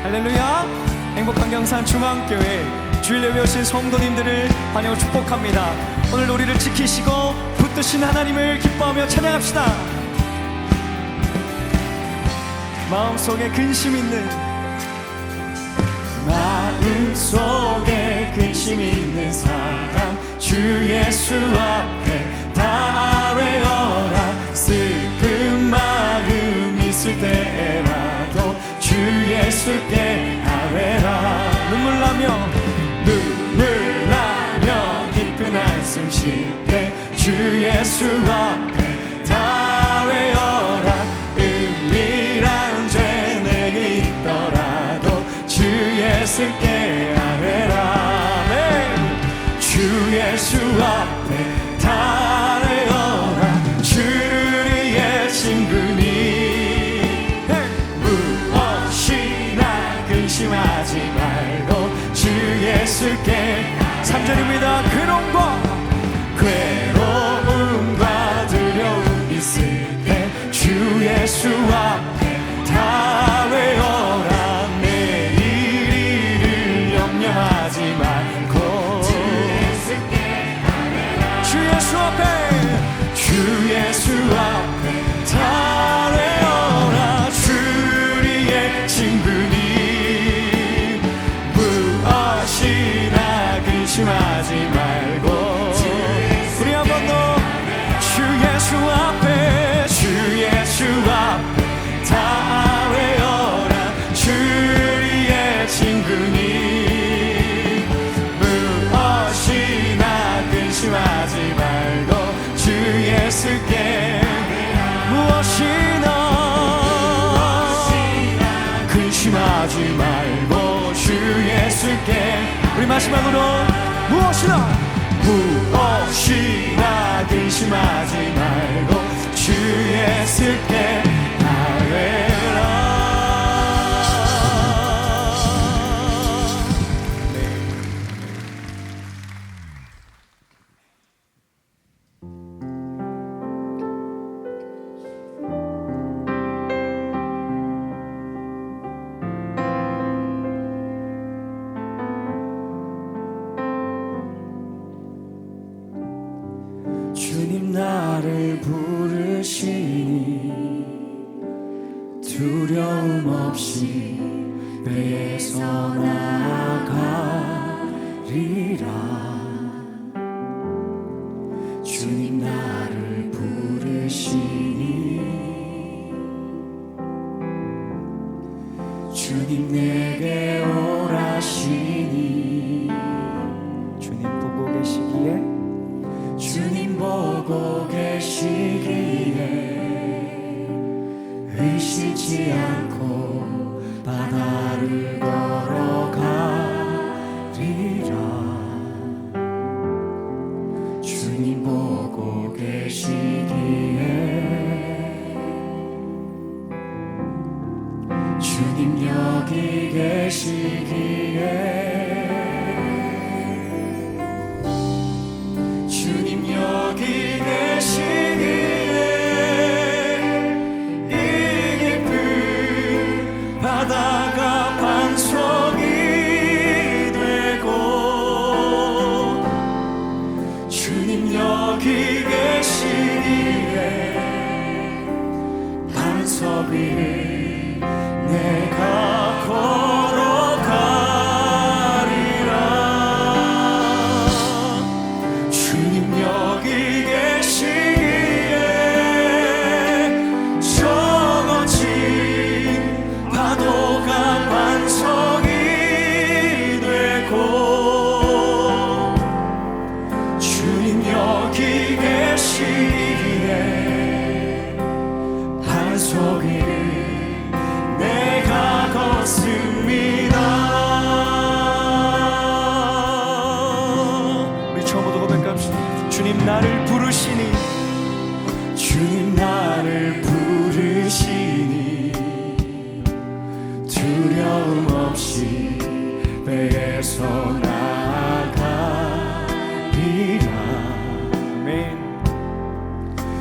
할렐루야. 행복한 경산 중앙교회 주일 예배 오신 성도님들을 환영하고 축복합니다. 오늘 우리를 지키시고 붙드신 하나님을 기뻐하며 찬양합시다. 마음속에 근심 있는 사람 주 예수 앞에 다 외어라. 슬픈 마음 있을 때라도 주 예수께 아뢰라. 눈물 나며 깊은 한숨 쉴 때 주 예수 앞에 다 외어라. 은밀한 죄 내게 있더라도 주 예수께 아뢰라. 네. 주 예수 앞에 다 외어라. 주의 친구니 무엇이나 근심하지 말고 주 예수께. 3절입니다. 괴로움과 두려움 있을 때 주 예수 앞에 다 외워라. 내일을 염려하지 말고 주 예수 앞에 다 외워라. 주의 친구니 무엇이나 근심하지 말고. 우리 한 번 더. 주 예수 앞에 다 외워라. 주의 친구니 무엇이나 근심하지 말고 주 예수께. 무엇이나 근심하지 말고 주 예수께. 우리 마지막으로 무엇이나 근심하지 말고 주 예수께 아뢰라. 주님 나를 부르시니 두려움 없이 배에서 나아가리라. 주님 나를 부르시니 주님 내게 오라시니. 주님 보고 계시기에 주님 보고 계시기에 의심치 않고 바다를 걸어가리라. 주님 보고 계시기에 주님 여기 계시기에 여기 계시기에 이 깊은 바다가 반석이 되고. 주님 여기 계시기에 반석 위를 내가 걸어가리라. 주님 여기 계시기에 적어진 파도가 반석이 되고. 주님 여기 계시기에 반석 위를 내가 걷습니다. 우리 처음부터 고백합시다. 주님 나를 부르시니 주님 나를 부르시니 두려움 없이 배에서 나아가리라. 아멘.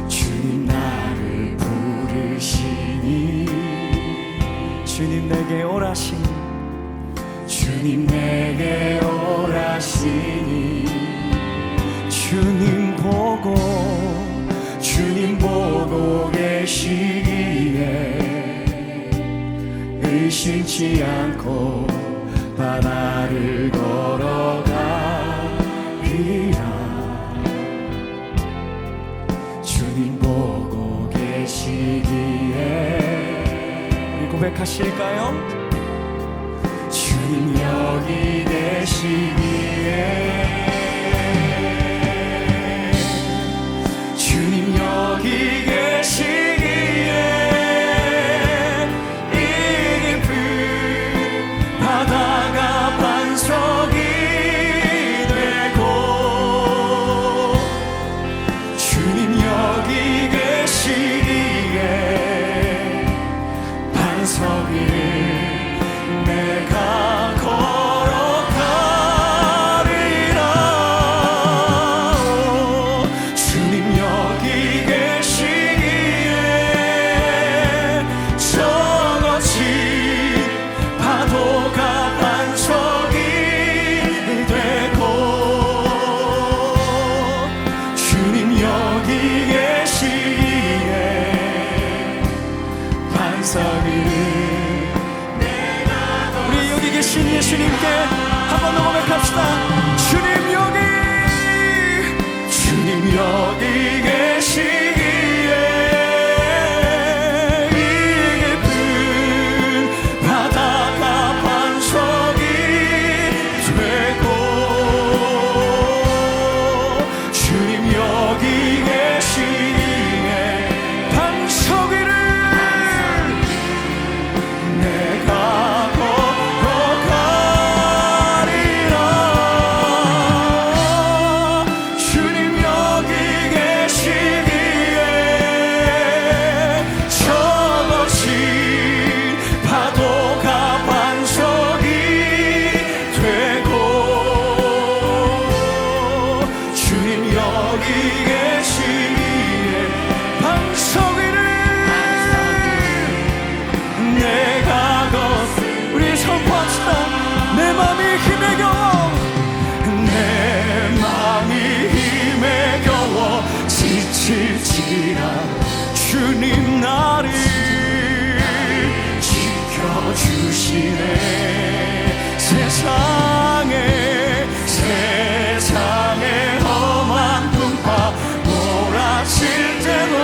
주님 나를 부르시니 주님 내게 오라시니 주님 내게 오라시니 주님 보고 계시기에 의심치 않고 바다를 걸어가리라. 주님 보고 계시기에 우리 고백하실까요? 주님 여기 계시기에 주님 여기 계시기에 이 깊은 바다가 반석이 되고 주님 여기 계시기에 반석 위를 내가 걸어가리라. 주님 여기 계시기에 저거친 파도가 반석이 되고 주님 여기 계시기에 반석 위를 우리 여기 계신 예수님께 한 번 더 고백합시다. 주님 여기 계시기에 이 깊은 바다가 반석이 되고 주님 여기 계시기에 반석 위를 내가 걸어가리라. 주님 여기 계시기에 저거친 파도가 반석이 되고 주님 여기 계시기에 반석 위를 내가 우리 선포합시다. 내 맘이 힘에 겨워 내 맘이 힘에 겨워 지칠지라 주님 나를 지켜주시네. 세상에 험한 풍파 몰아칠 때도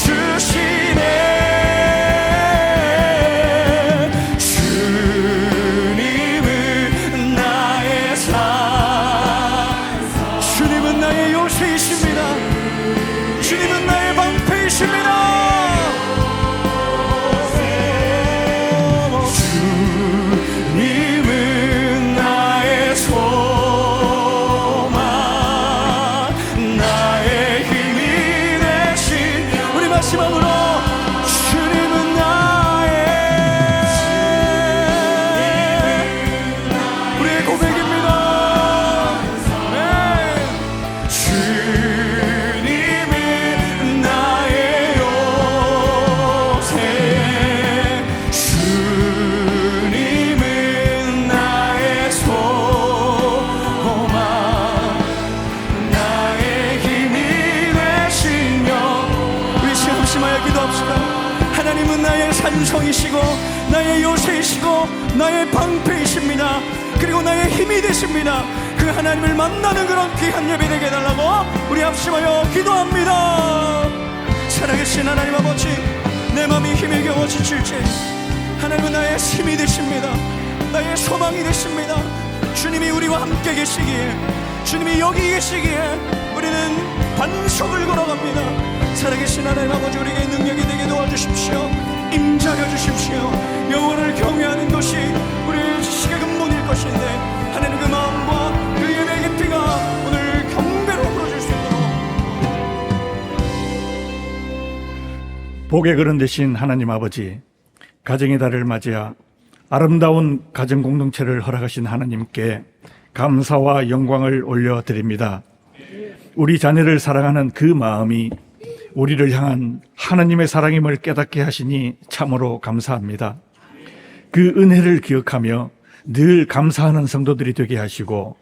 지켜주시네. 주님은 나의 요새이십니다. 주님은 나의 방패이십니다. 주님은 나의 소망 나의 힘이 되신 우리 마지막으로 주님은 우리의 고백입니다. 네. 주님은 나의 요새 주님은 나의 소망 나의 힘이 되시며 우리 시험심하여 기도합시다. 하나님은 나의 산성이시고 나의 요새이시고 나의 방패이십니다. 그리고 나의 힘이 되십니다. 그 하나님을 만나는 그런 귀한 예배 되게 해달라고 우리 합심하여 기도합니다. 살아계신 하나님 아버지, 내 맘이 힘에 겨워 지칠지 하나님은 나의 힘이 되십니다. 나의 소망이 되십니다. 주님이 우리와 함께 계시기에 주님이 여기 계시기에 우리는 반석을 걸어갑니다. 살아계신 하나님 아버지, 우리에게 능력이 되게 도와주십시오. 임자여 주십시오. 영혼을 경외하는 것이 우리의 지식의 근본일 것인데 하나님 그 마음과 그 예배의 깊이가 오늘 경배로 풀어줄 수 있도록 복의 그런 되신 하나님 아버지, 가정의 달을 맞이하 아름다운 가정 공동체를 허락하신 하나님께 감사와 영광을 올려드립니다. 우리 자녀를 사랑하는 그 마음이 우리를 향한 하나님의 사랑임을 깨닫게 하시니 참으로 감사합니다. 그 은혜를 기억하며 늘 감사하는 성도들이 되게 하시고,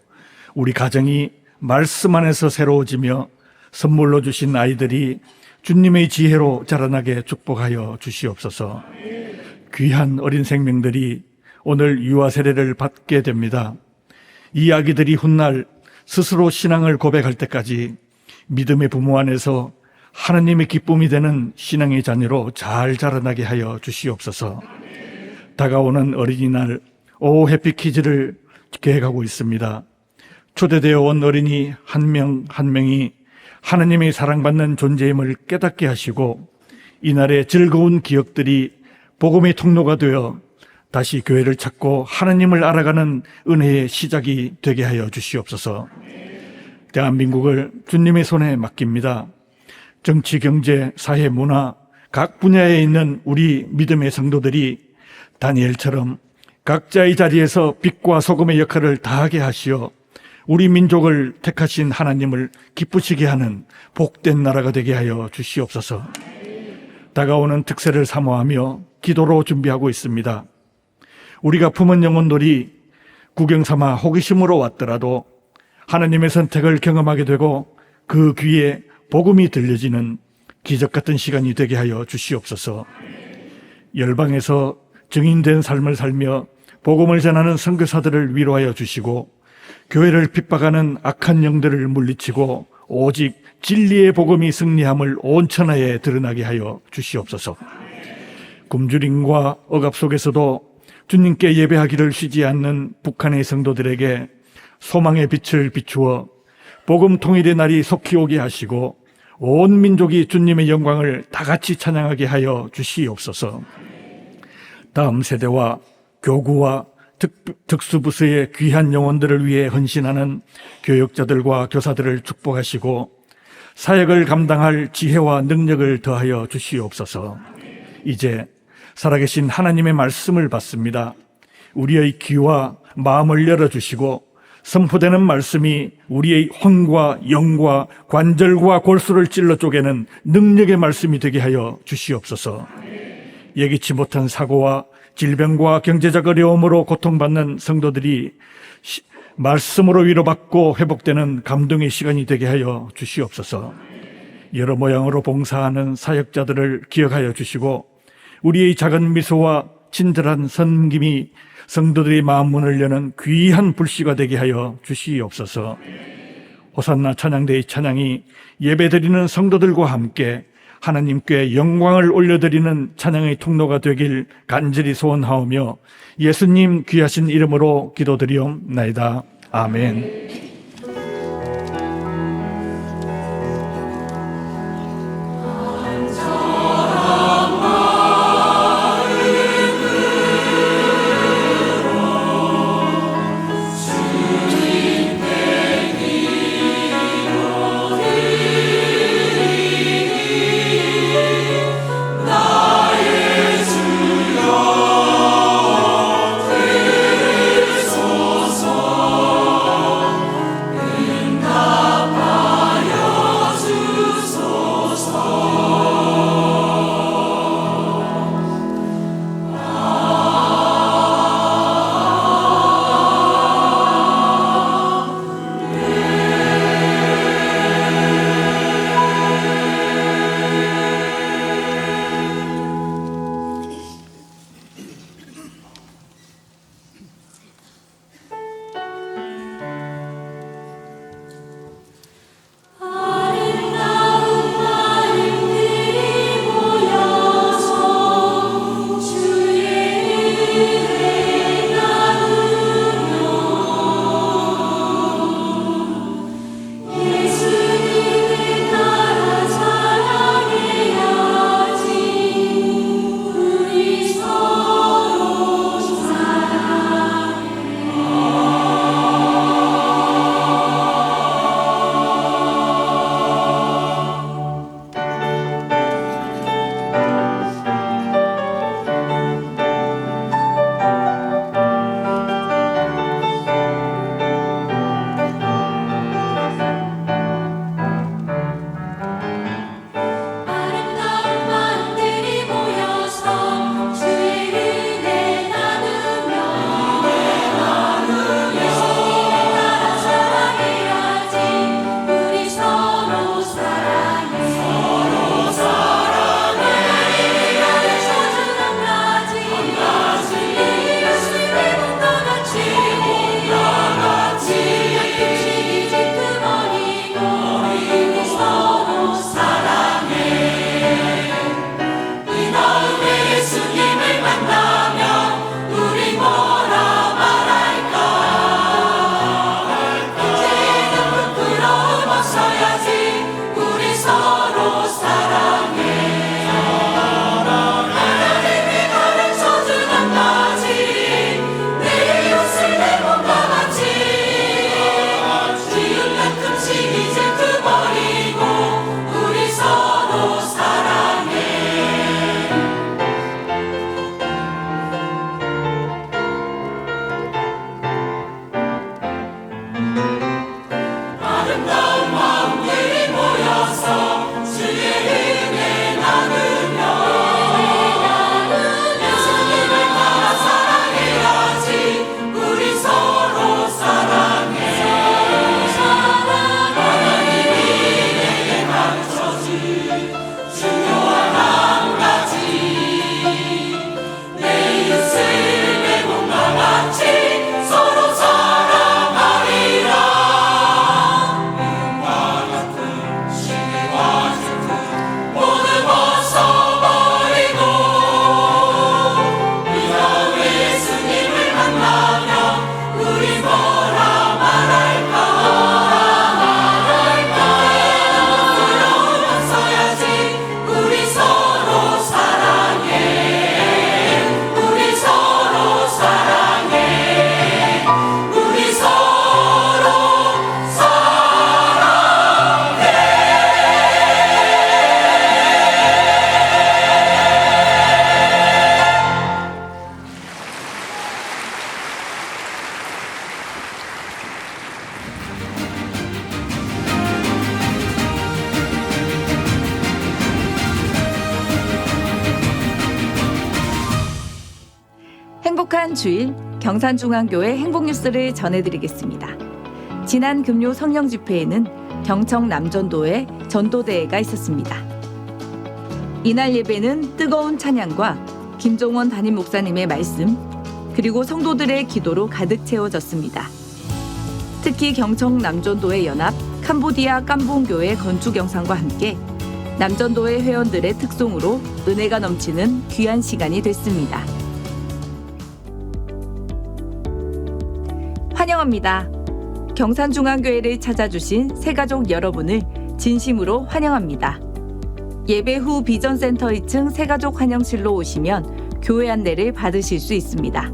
우리 가정이 말씀 안에서 새로워지며 선물로 주신 아이들이 주님의 지혜로 자라나게 축복하여 주시옵소서. 귀한 어린 생명들이 오늘 유아 세례를 받게 됩니다. 이 아기들이 훗날 스스로 신앙을 고백할 때까지 믿음의 부모 안에서 하나님의 기쁨이 되는 신앙의 자녀로 잘 자라나게 하여 주시옵소서. 다가오는 어린이날 오 해피 키즈를 계획하고 있습니다. 초대되어 온 어린이 한 명 한 명이 하나님의 사랑받는 존재임을 깨닫게 하시고, 이날의 즐거운 기억들이 복음의 통로가 되어 다시 교회를 찾고 하나님을 알아가는 은혜의 시작이 되게 하여 주시옵소서. 대한민국을 주님의 손에 맡깁니다. 정치, 경제, 사회, 문화 각 분야에 있는 우리 믿음의 성도들이 다니엘처럼 각자의 자리에서 빛과 소금의 역할을 다하게 하시어 우리 민족을 택하신 하나님을 기쁘시게 하는 복된 나라가 되게 하여 주시옵소서. 다가오는 특세를 사모하며 기도로 준비하고 있습니다. 우리가 품은 영혼들이 구경 삼아 호기심으로 왔더라도 하나님의 선택을 경험하게 되고 그 귀에 복음이 들려지는 기적 같은 시간이 되게 하여 주시옵소서. 열방에서 증인된 삶을 살며 복음을 전하는 선교사들을 위로하여 주시고, 교회를 핍박하는 악한 영들을 물리치고 오직 진리의 복음이 승리함을 온 천하에 드러나게 하여 주시옵소서. 굶주림과 억압 속에서도 주님께 예배하기를 쉬지 않는 북한의 성도들에게 소망의 빛을 비추어 복음 통일의 날이 속히 오게 하시고 온 민족이 주님의 영광을 다 같이 찬양하게 하여 주시옵소서. 다음 세대와 교구와 특수부서의 귀한 영혼들을 위해 헌신하는 교역자들과 교사들을 축복하시고 사역을 감당할 지혜와 능력을 더하여 주시옵소서. 이제 살아계신 하나님의 말씀을 받습니다. 우리의 귀와 마음을 열어주시고 선포되는 말씀이 우리의魂과 영과 관절과 골수를 찔러 쪼개는 능력의 말씀이 되게 하여 주시옵소서. 예기치 못한 사고와 질병과 경제적 어려움으로 고통받는 성도들이 말씀으로 위로받고 회복되는 감동의 시간이 되게 하여 주시옵소서. 여러 모양으로 봉사하는 사역자들을 기억하여 주시고 우리의 작은 미소와 친절한 섬김이 성도들의 마음 문을 여는 귀한 불씨가 되게 하여 주시옵소서. 호산나 찬양대의 찬양이 예배드리는 성도들과 함께 하나님께 영광을 올려드리는 찬양의 통로가 되길 간절히 소원하오며 예수님 귀하신 이름으로 기도드리옵나이다. 아멘. 행복한 주일 경산중앙교회 행복뉴스를 전해드리겠습니다. 지난 금요 성령 집회에는 경청 남전도에 전도대회가 있었습니다. 이날 예배는 뜨거운 찬양과 김종원 담임 목사님의 말씀, 그리고 성도들의 기도로 가득 채워졌습니다. 특히 경청 남전도회 연합 캄보디아 깜봉교회 건축 영상과 함께 남전도회 회원들의 특송으로 은혜가 넘치는 귀한 시간이 됐습니다. 환영합니다. 경산중앙교회를 찾아주신 새가족 여러분을 진심으로 환영합니다. 예배 후 비전센터 2층 새가족 환영실로 오시면 교회 안내를 받으실 수 있습니다.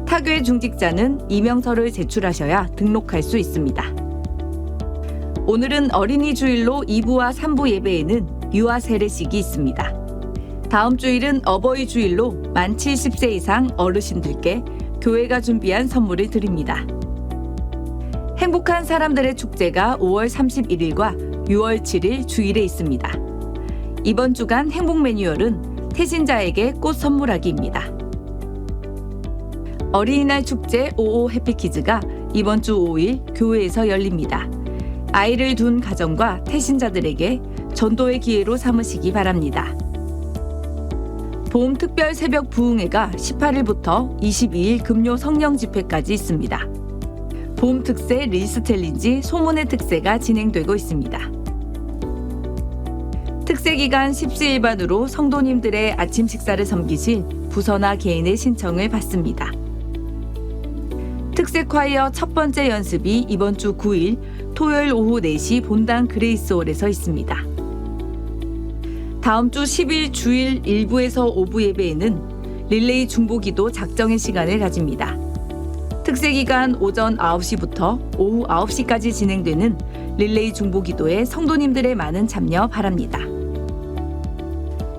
타교회 중직자는 이명서를 제출하셔야 등록할 수 있습니다. 오늘은 어린이 주일로 2부와 3부 예배에는 유아 세례식이 있습니다. 다음 주일은 어버이 주일로 만 70세 이상 어르신들께 교회가 준비한 선물을 드립니다. 행복한 사람들의 축제가 5월 31일과 6월 7일 주일에 있습니다. 이번 주간 행복 매뉴얼은 태신자에게 꽃 선물하기입니다. 어린이날 축제 55 해피키즈가 이번 주 5일 교회에서 열립니다. 아이를 둔 가정과 태신자들에게 전도의 기회로 삼으시기 바랍니다. 봄 특별 새벽 부흥회가 18일부터 22일 금요 성령 집회까지 있습니다. 봄 특세 릴스 챌린지 소문의 특세가 진행되고 있습니다. 특세 기간 십시일반으로 성도님들의 아침 식사를 섬기실 부서나 개인의 신청을 받습니다. 특세 콰이어 첫 번째 연습이 이번 주 9일 토요일 오후 4시 본당 그레이스홀에서 있습니다. 다음 주 10일 주일 1부에서 5부 예배에는 릴레이 중보기도 작정의 시간을 가집니다. 특세 기간 오전 9시부터 오후 9시까지 진행되는 릴레이 중보기도에 성도님들의 많은 참여 바랍니다.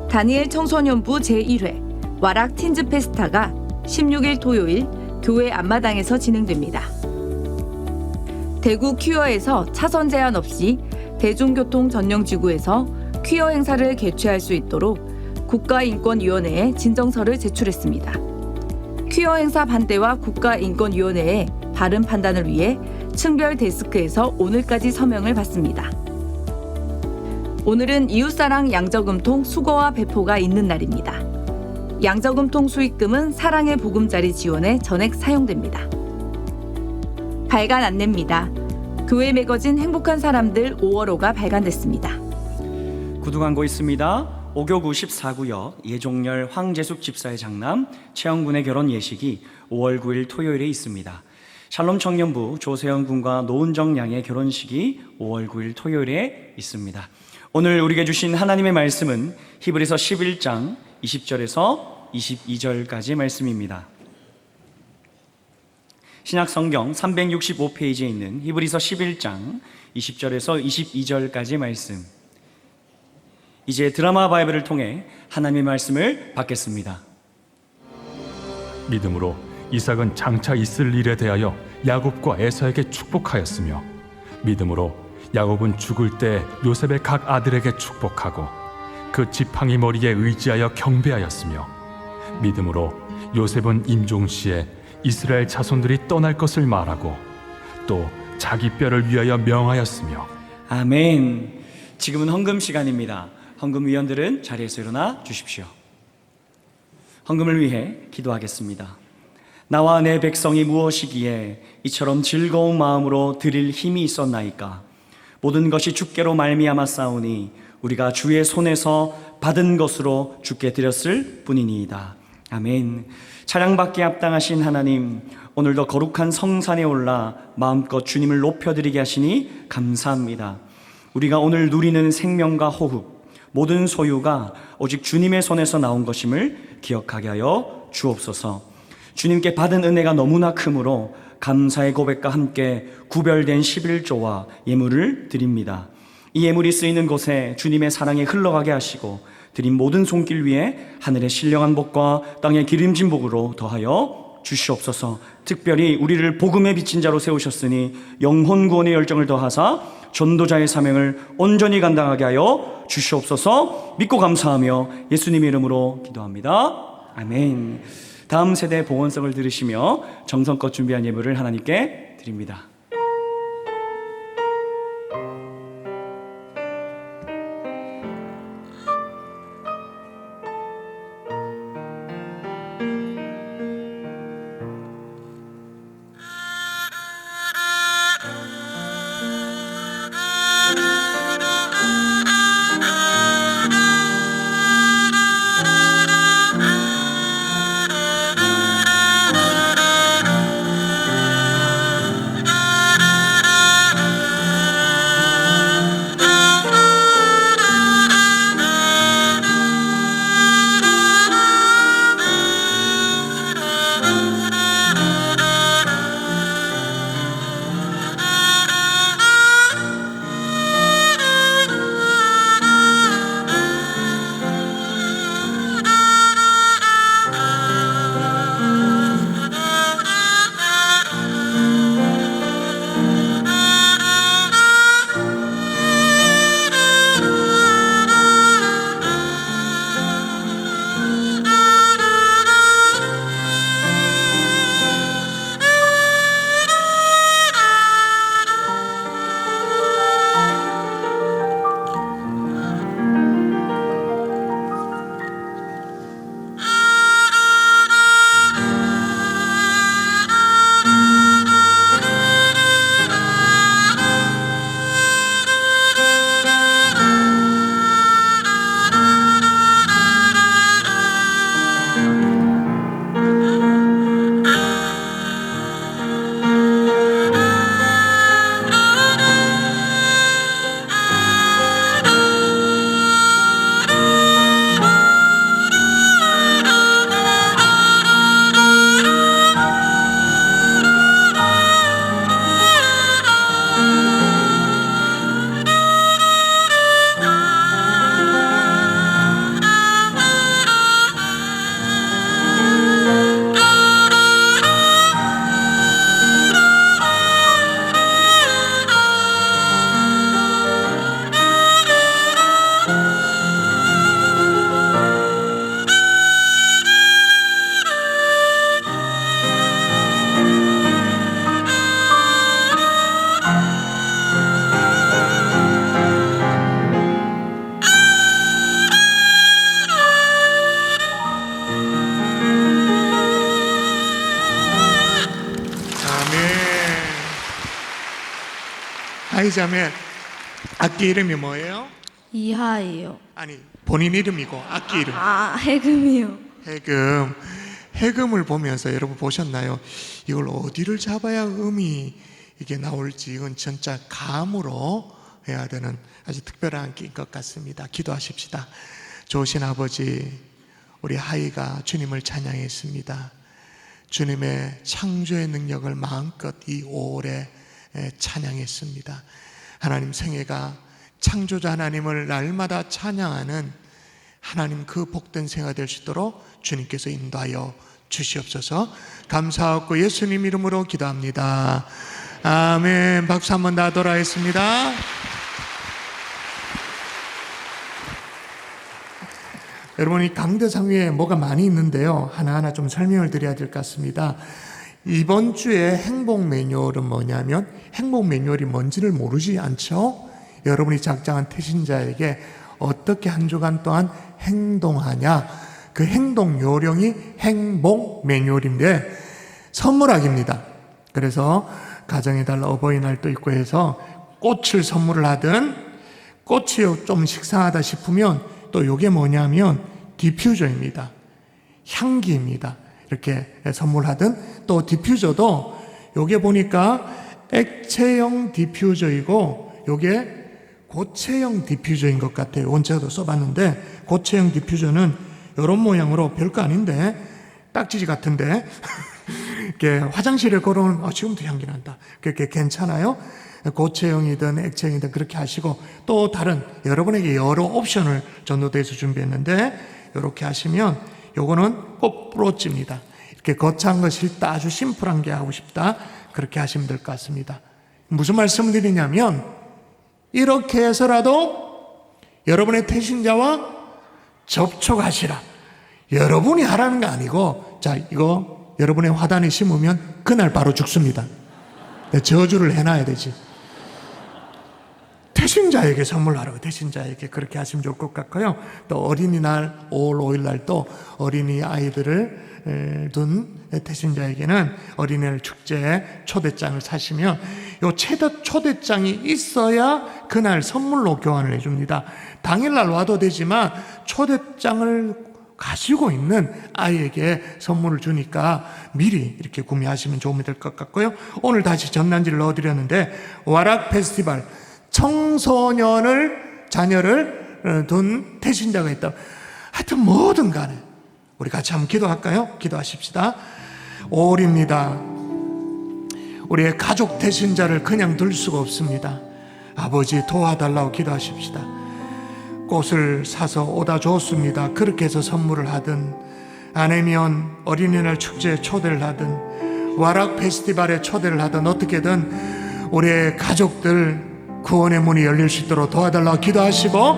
다니엘 청소년부 제1회 와락 틴즈 페스타가 16일 토요일 교회 앞마당에서 진행됩니다. 대구 퀴어에서 차선 제한 없이 대중교통 전용지구에서 퀴어 행사를 개최할 수 있도록 국가인권위원회에 진정서를 제출했습니다. 퀴어 행사 반대와 국가인권위원회의 바른 판단을 위해 층별 데스크에서 오늘까지 서명을 받습니다. 오늘은 이웃사랑 양저금통 수거와 배포가 있는 날입니다. 양저금통 수익금은 사랑의 보금자리 지원에 전액 사용됩니다. 발간 안내입니다. 교회 매거진 행복한 사람들 5월호가 발간됐습니다. 구두 광고 있습니다. 오교구 14구역 예종열 황재숙 집사의 장남 최영군의 결혼 예식이 5월 9일 토요일에 있습니다. 샬롬 청년부 조세영 군과 노은정 양의 결혼식이 5월 9일 토요일에 있습니다. 오늘 우리에게 주신 하나님의 말씀은 히브리서 11장 20절에서 22절까지 말씀입니다. 신약 성경 365페이지에 있는 히브리서 11장 20절에서 22절까지 말씀. 이제 드라마 바이블을 통해 하나님의 말씀을 받겠습니다. 믿음으로 이삭은 장차 있을 일에 대하여 야곱과 에사에게 축복하였으며, 믿음으로 야곱은 죽을 때 요셉의 각 아들에게 축복하고 그 지팡이 머리에 의지하여 경배하였으며, 믿음으로 요셉은 임종시에 이스라엘 자손들이 떠날 것을 말하고 또 자기 뼈를 위하여 명하였으며. 아멘. 지금은 헌금 시간입니다. 헌금위원들은 자리에서 일어나 주십시오. 헌금을 위해 기도하겠습니다. 나와 내 백성이 무엇이기에 이처럼 즐거운 마음으로 드릴 힘이 있었나이까. 모든 것이 주께로 말미암아 싸우니 우리가 주의 손에서 받은 것으로 주께 드렸을 뿐이니이다. 아멘. 찬양받기에 합당하신 하나님, 오늘도 거룩한 성산에 올라 마음껏 주님을 높여드리게 하시니 감사합니다. 우리가 오늘 누리는 생명과 호흡, 모든 소유가 오직 주님의 손에서 나온 것임을 기억하게 하여 주옵소서. 주님께 받은 은혜가 너무나 크므로 감사의 고백과 함께 구별된 11조와 예물을 드립니다. 이 예물이 쓰이는 곳에 주님의 사랑이 흘러가게 하시고 드린 모든 손길 위에 하늘의 신령한 복과 땅의 기름진 복으로 더하여 주시옵소서. 특별히 우리를 복음에 비친 자로 세우셨으니 영혼 구원의 열정을 더하사 전도자의 사명을 온전히 감당하게 하여 주시옵소서. 믿고 감사하며 예수님의 이름으로 기도합니다. 아멘. 다음 세대의 보건성을 들으시며 정성껏 준비한 예물을 하나님께 드립니다. 하이자매 악기 이름이 뭐예요? 이하예요. 아니 본인 이름이고 악기 이름. 해금이요. 해금. 해금을 보면서 여러분 보셨나요? 이걸 어디를 잡아야 음이 이게 나올지 이건 진짜 감으로 해야 되는 아주 특별한 악기인 것 같습니다. 기도하십시다. 좋으신 아버지, 우리 하이가 주님을 찬양했습니다. 주님의 창조의 능력을 마음껏 이 5월에 찬양했습니다. 하나님, 생애가 창조자 하나님을 날마다 찬양하는 하나님 그 복된 생애가 될 수 있도록 주님께서 인도하여 주시옵소서. 감사하고 예수님 이름으로 기도합니다. 아멘. 박수 한번 더 하도록 하겠습니다. 여러분, 이 강대상 위에 뭐가 많이 있는데요, 하나하나 좀 설명을 드려야 될 것 같습니다. 이번 주에 행복 매뉴얼은 뭐냐면, 행복 매뉴얼이 뭔지를 모르지 않죠? 여러분이 작정한 태신자에게 어떻게 한 주간 동안 행동하냐, 그 행동 요령이 행복 매뉴얼인데 선물하기입니다. 그래서 가정에 달라 어버이날도 있고 해서 꽃을 선물을 하든, 꽃이 좀 식상하다 싶으면 또 이게 뭐냐면 디퓨저입니다. 향기입니다. 이렇게 선물하든, 또 디퓨저도 요게 보니까 액체형 디퓨저이고 요게 고체형 디퓨저인 것 같아요. 원체도 써봤는데 고체형 디퓨저는 이런 모양으로 별거 아닌데 딱지지 같은데 이렇게 화장실에 걸어오면 지금도 향기 난다. 그렇게 괜찮아요. 고체형이든 액체형이든 그렇게 하시고, 또 다른 여러분에게 여러 옵션을 전도대에서 준비했는데 이렇게 하시면 요거는 꼭 브로치입니다. 이렇게 거창한 거 싫다, 아주 심플한 게 하고 싶다, 그렇게 하시면 될 것 같습니다. 무슨 말씀을 드리냐면, 이렇게 해서라도 여러분의 태신자와 접촉하시라. 여러분이 하라는 거 아니고, 자, 이거 여러분의 화단에 심으면 그날 바로 죽습니다. 저주를 해놔야 되지. 태신자에게 선물하라고, 태신자에게 그렇게 하시면 좋을 것 같고요. 또 어린이날 5월 5일날 또 어린이 아이들을 둔 태신자에게는 어린이날 축제 초대장을 사시면 요 초대장이 있어야 그날 선물로 교환을 해줍니다. 당일날 와도 되지만 초대장을 가지고 있는 아이에게 선물을 주니까 미리 이렇게 구매하시면 도움이 될 것 같고요. 오늘 다시 전단지를 넣어드렸는데 와락 페스티벌, 청소년을 자녀를 둔 태신자가 있다. 하여튼 뭐든 간에 우리 같이 한번 기도할까요? 기도하십시다. 5월입니다. 우리의 가족 태신자를 그냥 둘 수가 없습니다. 아버지 도와달라고 기도하십시다. 꽃을 사서 오다 줬습니다. 그렇게 해서 선물을 하든, 아니면 어린이날 축제에 초대를 하든, 와락 페스티벌에 초대를 하든, 어떻게든 우리의 가족들 구원의 문이 열릴 수 있도록 도와달라고 기도하시고,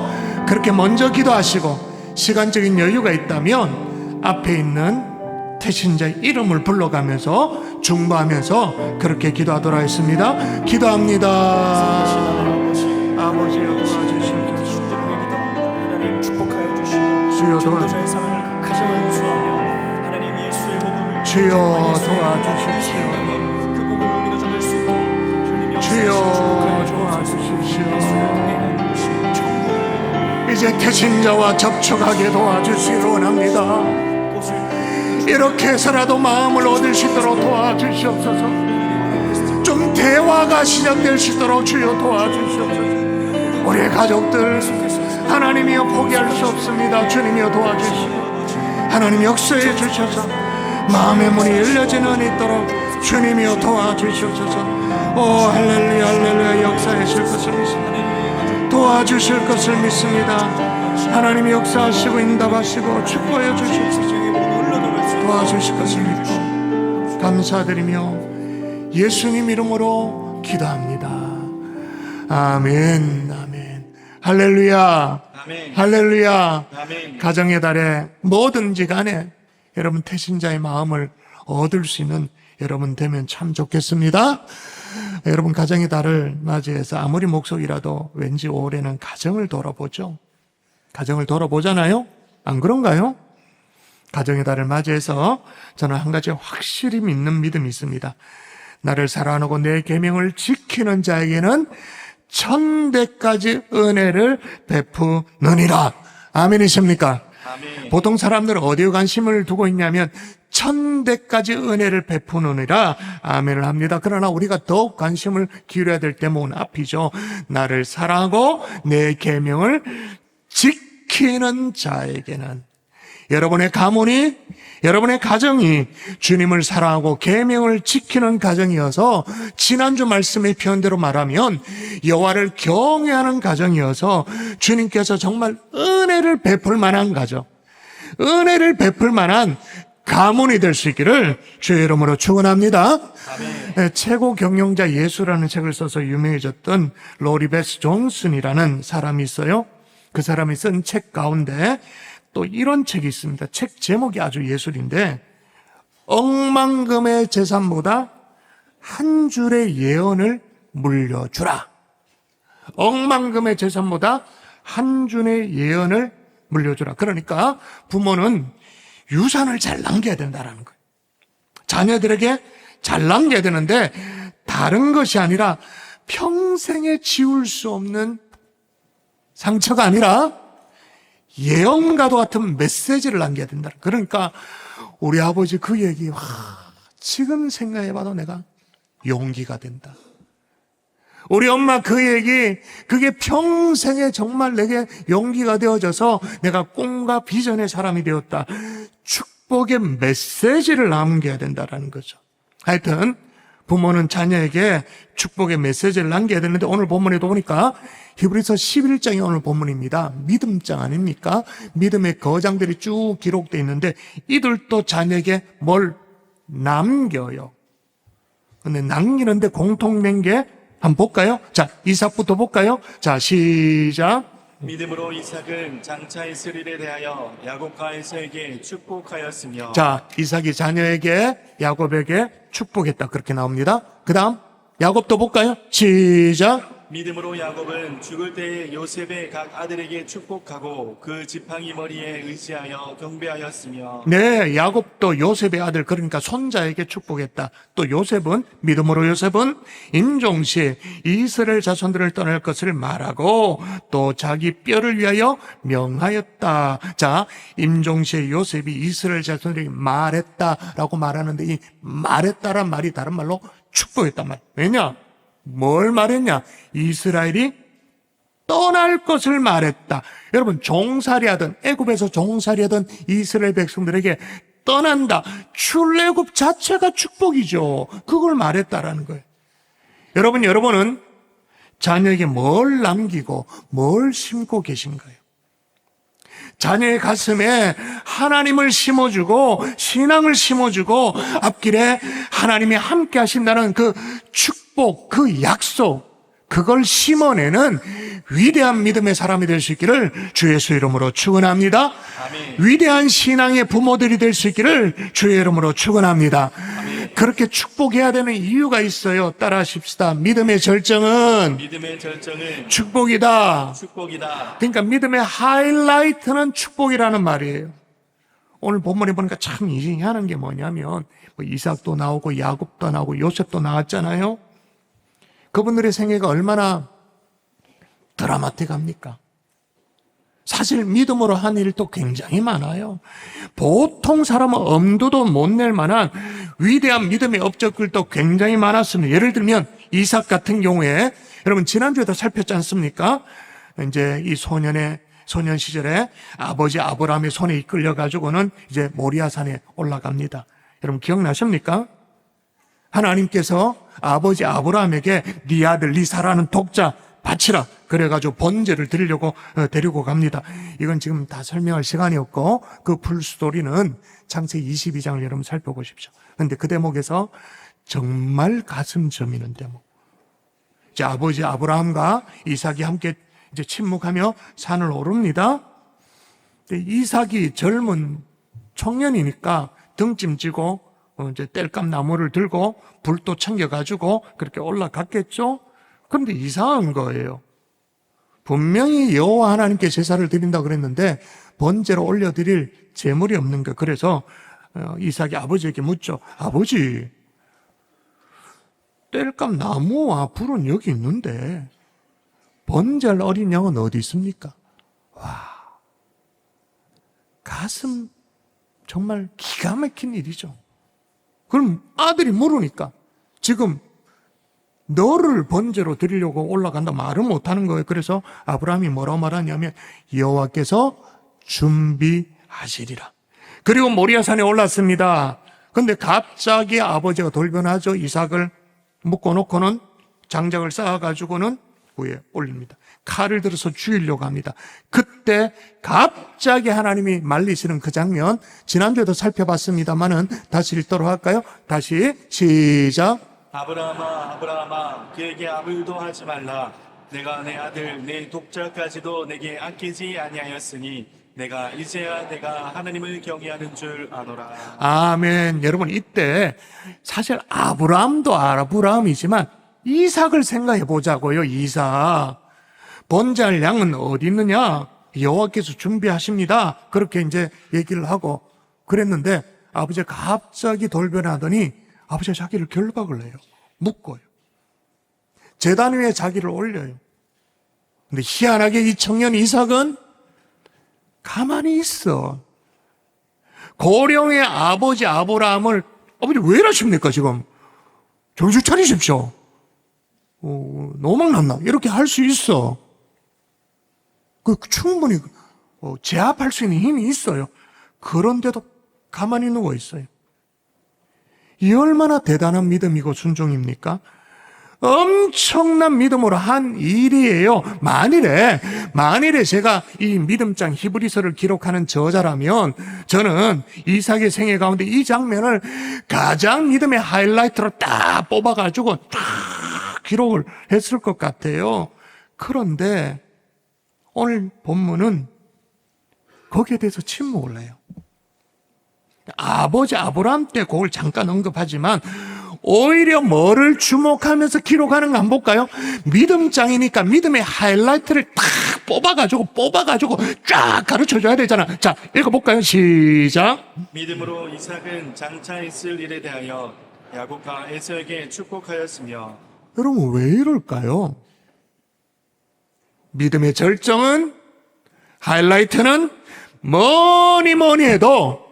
그렇게 먼저 기도하시고 시간적인 여유가 있다면 앞에 있는 태신자의 이름을 불러가면서 중보하면서 그렇게 기도하도록 하겠습니다. 기도합니다. 아버지 하나님 축복하여 주시고 주여 전도자의 사랑을 가정을 유수하며 하나님 예수의 복음을 주여 도와주십시오. 그 복음을 우리가 전할 수 있도록 주님 주여 도와주십시오. 이제 태신자와 접촉하게 도와주시기 원합니다. 이렇게 해서라도 마음을 얻을 수 있도록 도와주시옵소서. 좀 대화가 시작될 수 있도록 주여 도와주시옵소서. 우리의 가족들 하나님이여 포기할 수 없습니다. 주님이여 도와주시고 하나님 역사해 주셔서 마음의 문이 열려지는 은 있도록 주님이여 도와주시옵소서. 오 할렐루야 할렐루야. 역사하실 것을 믿습니다. 도와주실 것을 믿습니다. 하나님이 역사하시고 응답하시고 축복해 주시옵소서. 도와주실 것을 믿고 감사드리며 예수님 이름으로 기도합니다. 아멘. 아멘. 할렐루야. 아멘. 할렐루야. 아멘. 가정의 달에 뭐든지 간에 여러분 태신자의 마음을 얻을 수 있는 여러분 되면 참 좋겠습니다. 여러분 가정의 달을 맞이해서 아무리 목속이라도 왠지 올해는 가정을 돌아보죠. 가정을 돌아보잖아요. 안 그런가요? 가정의 달을 맞이해서 저는 한 가지 확실히 믿는 믿음이 있습니다. 나를 사랑하고 내 계명을 지키는 자에게는 1000배까지 은혜를 베푸느니라. 아멘이십니까? 아멘. 보통 사람들은 어디에 관심을 두고 있냐면 1000배까지 은혜를 베푸느니라 아멘을 합니다. 그러나 우리가 더욱 관심을 기울여야 될 때는 앞이죠. 나를 사랑하고 내 계명을 지키는 자에게는, 여러분의 가문이, 여러분의 가정이 주님을 사랑하고 계명을 지키는 가정이어서, 지난주 말씀의 표현대로 말하면 여호와를 경외하는 가정이어서 주님께서 정말 은혜를 베풀 만한 가정, 은혜를 베풀 만한 가문이 될 수 있기를 주의 이름으로 축원합니다. 네, 최고 경영자 예수라는 책을 써서 유명해졌던 로리 베스 존슨이라는 사람이 있어요. 그 사람이 쓴 책 가운데 또 이런 책이 있습니다. 책 제목이 아주 예술인데, 억만금의 재산보다 한 줄의 예언을 물려주라. 억만금의 재산보다 한 줄의 예언을 물려주라. 그러니까 부모는 유산을 잘 남겨야 된다는 거예요. 자녀들에게 잘 남겨야 되는데, 다른 것이 아니라 평생에 지울 수 없는 상처가 아니라 예언과도 같은 메시지를 남겨야 된다. 그러니까 우리 아버지 그 얘기, 지금 생각해봐도 내가 용기가 된다. 우리 엄마 그 얘기, 그게 평생에 정말 내게 용기가 되어져서 내가 꿈과 비전의 사람이 되었다. 축복의 메시지를 남겨야 된다는 거죠. 하여튼 부모는 자녀에게 축복의 메시지를 남겨야 되는데, 오늘 본문에도 보니까 히브리서 11장이 오늘 본문입니다. 믿음장 아닙니까? 믿음의 거장들이 쭉 기록되어 있는데, 이들도 자녀에게 뭘 남겨요. 근데 남기는데 공통된 게 한번 볼까요? 자, 이삭부터 볼까요? 자, 시작. 믿음으로 이삭은 장차 있을 일에 대하여 야곱과 에서에게 축복하였으며 자, 이삭이 자녀에게 야곱에게 축복했다. 그렇게 나옵니다. 그 다음 야곱도 볼까요? 시작. 믿음으로 야곱은 죽을 때에 요셉의 각 아들에게 축복하고 그 지팡이 머리에 의지하여 경배하였으며 네, 야곱도 요셉의 아들, 그러니까 손자에게 축복했다. 또 요셉은, 믿음으로 요셉은 임종시에 이스라엘 자손들을 떠날 것을 말하고 또 자기 뼈를 위하여 명하였다. 자, 임종시에 요셉이 이스라엘 자손들에게 말했다라고 말하는데 이 말했다란 말이 다른 말로 축복했단 말이에요. 왜냐? 뭘 말했냐? 이스라엘이 떠날 것을 말했다. 여러분, 종살이하던, 애굽에서 종살이하던 이스라엘 백성들에게 떠난다. 출애굽 자체가 축복이죠. 그걸 말했다라는 거예요. 여러분은 자녀에게 뭘 남기고 뭘 심고 계신가요? 자녀의 가슴에 하나님을 심어주고 신앙을 심어주고 앞길에 하나님이 함께 하신다는 그 축복, 그 약속, 그걸 심어내는 위대한 믿음의 사람이 될 수 있기를 주 예수 이름으로 축원합니다. 아멘. 위대한 신앙의 부모들이 될 수 있기를 주의 이름으로 축원합니다. 그렇게 축복해야 되는 이유가 있어요. 따라하십시다. 믿음의 절정은 축복이다. 그러니까 믿음의 하이라이트는 축복이라는 말이에요. 오늘 본문에 보니까 참 이해하는 게 뭐냐면 이삭도 나오고 야곱도 나오고 요셉도 나왔잖아요. 그분들의 생애가 얼마나 드라마틱합니까? 사실 믿음으로 한 일도 굉장히 많아요. 보통 사람은 엄두도 못 낼 만한 위대한 믿음의 업적들도 굉장히 많았습니다. 예를 들면 이삭 같은 경우에 여러분 지난주에도 살폈지 않습니까? 이제 이 소년 시절에 아버지 아브라함의 손에 이끌려 가지고는 이제 모리아산에 올라갑니다. 여러분 기억나십니까? 하나님께서 아버지 아브라함에게 네 아들 네 사랑하는 독자 바치라 그래가지고 번제를 드리려고 데리고 갑니다. 이건 지금 다 설명할 시간이 없고 그 풀스토리는 창세기 22장을 여러분 살펴보십시오. 그런데 그 대목에서 정말 가슴 저미는 대목. 이제 아버지 아브라함과 이삭이 함께 이제 침묵하며 산을 오릅니다. 근데 이삭이 젊은 청년이니까 등짐지고 이제 땔감 나무를 들고 불도 챙겨가지고 그렇게 올라갔겠죠. 그런데 이상한 거예요. 분명히 여호와 하나님께 제사를 드린다 그랬는데 번제로 올려드릴 제물이 없는 거. 그래서 이삭이 아버지에게 묻죠. 아버지, 땔감 나무와 불은 여기 있는데 번제할 어린 양은 어디 있습니까? 와, 가슴 정말 기가 막힌 일이죠. 그럼 아들이 물으니까 지금 너를 번제로 드리려고 올라간다 말은 못하는 거예요. 그래서 아브라함이 뭐라고 말하냐면 여호와께서 준비하시리라. 그리고 모리아산에 올랐습니다. 근데 갑자기 아버지가 돌변하죠. 이삭을 묶어놓고는 장작을 쌓아가지고는 위에 올립니다. 칼을 들어서 죽이려고 합니다. 그때 갑자기 하나님이 말리시는 그 장면 지난주에도 살펴봤습니다만은 다시 읽도록 할까요? 다시 시작. 아브라함아 아브라함아 그에게 아무 일도 하지 말라. 내가 내 아들 내 독자까지도 내게 아끼지 아니하였으니 내가 이제야 내가 하나님을 경외하는 줄 아노라. 아멘. 여러분 이때 사실 아브라함도 아브라함이지만 이삭을 생각해 보자고요. 이삭. 번제할 양은 어디 있느냐? 여호와께서 준비하십니다. 그렇게 이제 얘기를 하고 그랬는데 아버지가 갑자기 돌변하더니 아버지가 자기를 결박을 해요. 묶어요. 제단 위에 자기를 올려요. 근데 희한하게 이 청년 이삭은 가만히 있어. 고령의 아버지 아브라함을 아버지 왜 이러십니까 지금? 정신 차리십시오. 노망났나? 이렇게 할 수 있어. 충분히 제압할 수 있는 힘이 있어요. 그런데도 가만히 누워 있어요. 이 얼마나 대단한 믿음이고 순종입니까? 엄청난 믿음으로 한 일이에요. 만일에 제가 이 믿음장 히브리서를 기록하는 저자라면 저는 이삭의 생애 가운데 이 장면을 가장 믿음의 하이라이트로 딱 뽑아가지고 딱 기록을 했을 것 같아요. 그런데 오늘 본문은 거기에 대해서 침묵을 해요. 아버지 아브라함 때 그걸 잠깐 언급하지만 오히려 뭐를 주목하면서 기록하는가 한번 볼까요? 믿음장이니까 믿음의 하이라이트를 탁 뽑아가지고 쫙 가르쳐줘야 되잖아. 자, 읽어볼까요? 시작. 믿음으로 이삭은 장차 있을 일에 대하여 야곱과 에서에게 축복하였으며. 여러분 왜 이럴까요? 믿음의 절정은, 하이라이트는 뭐니 해도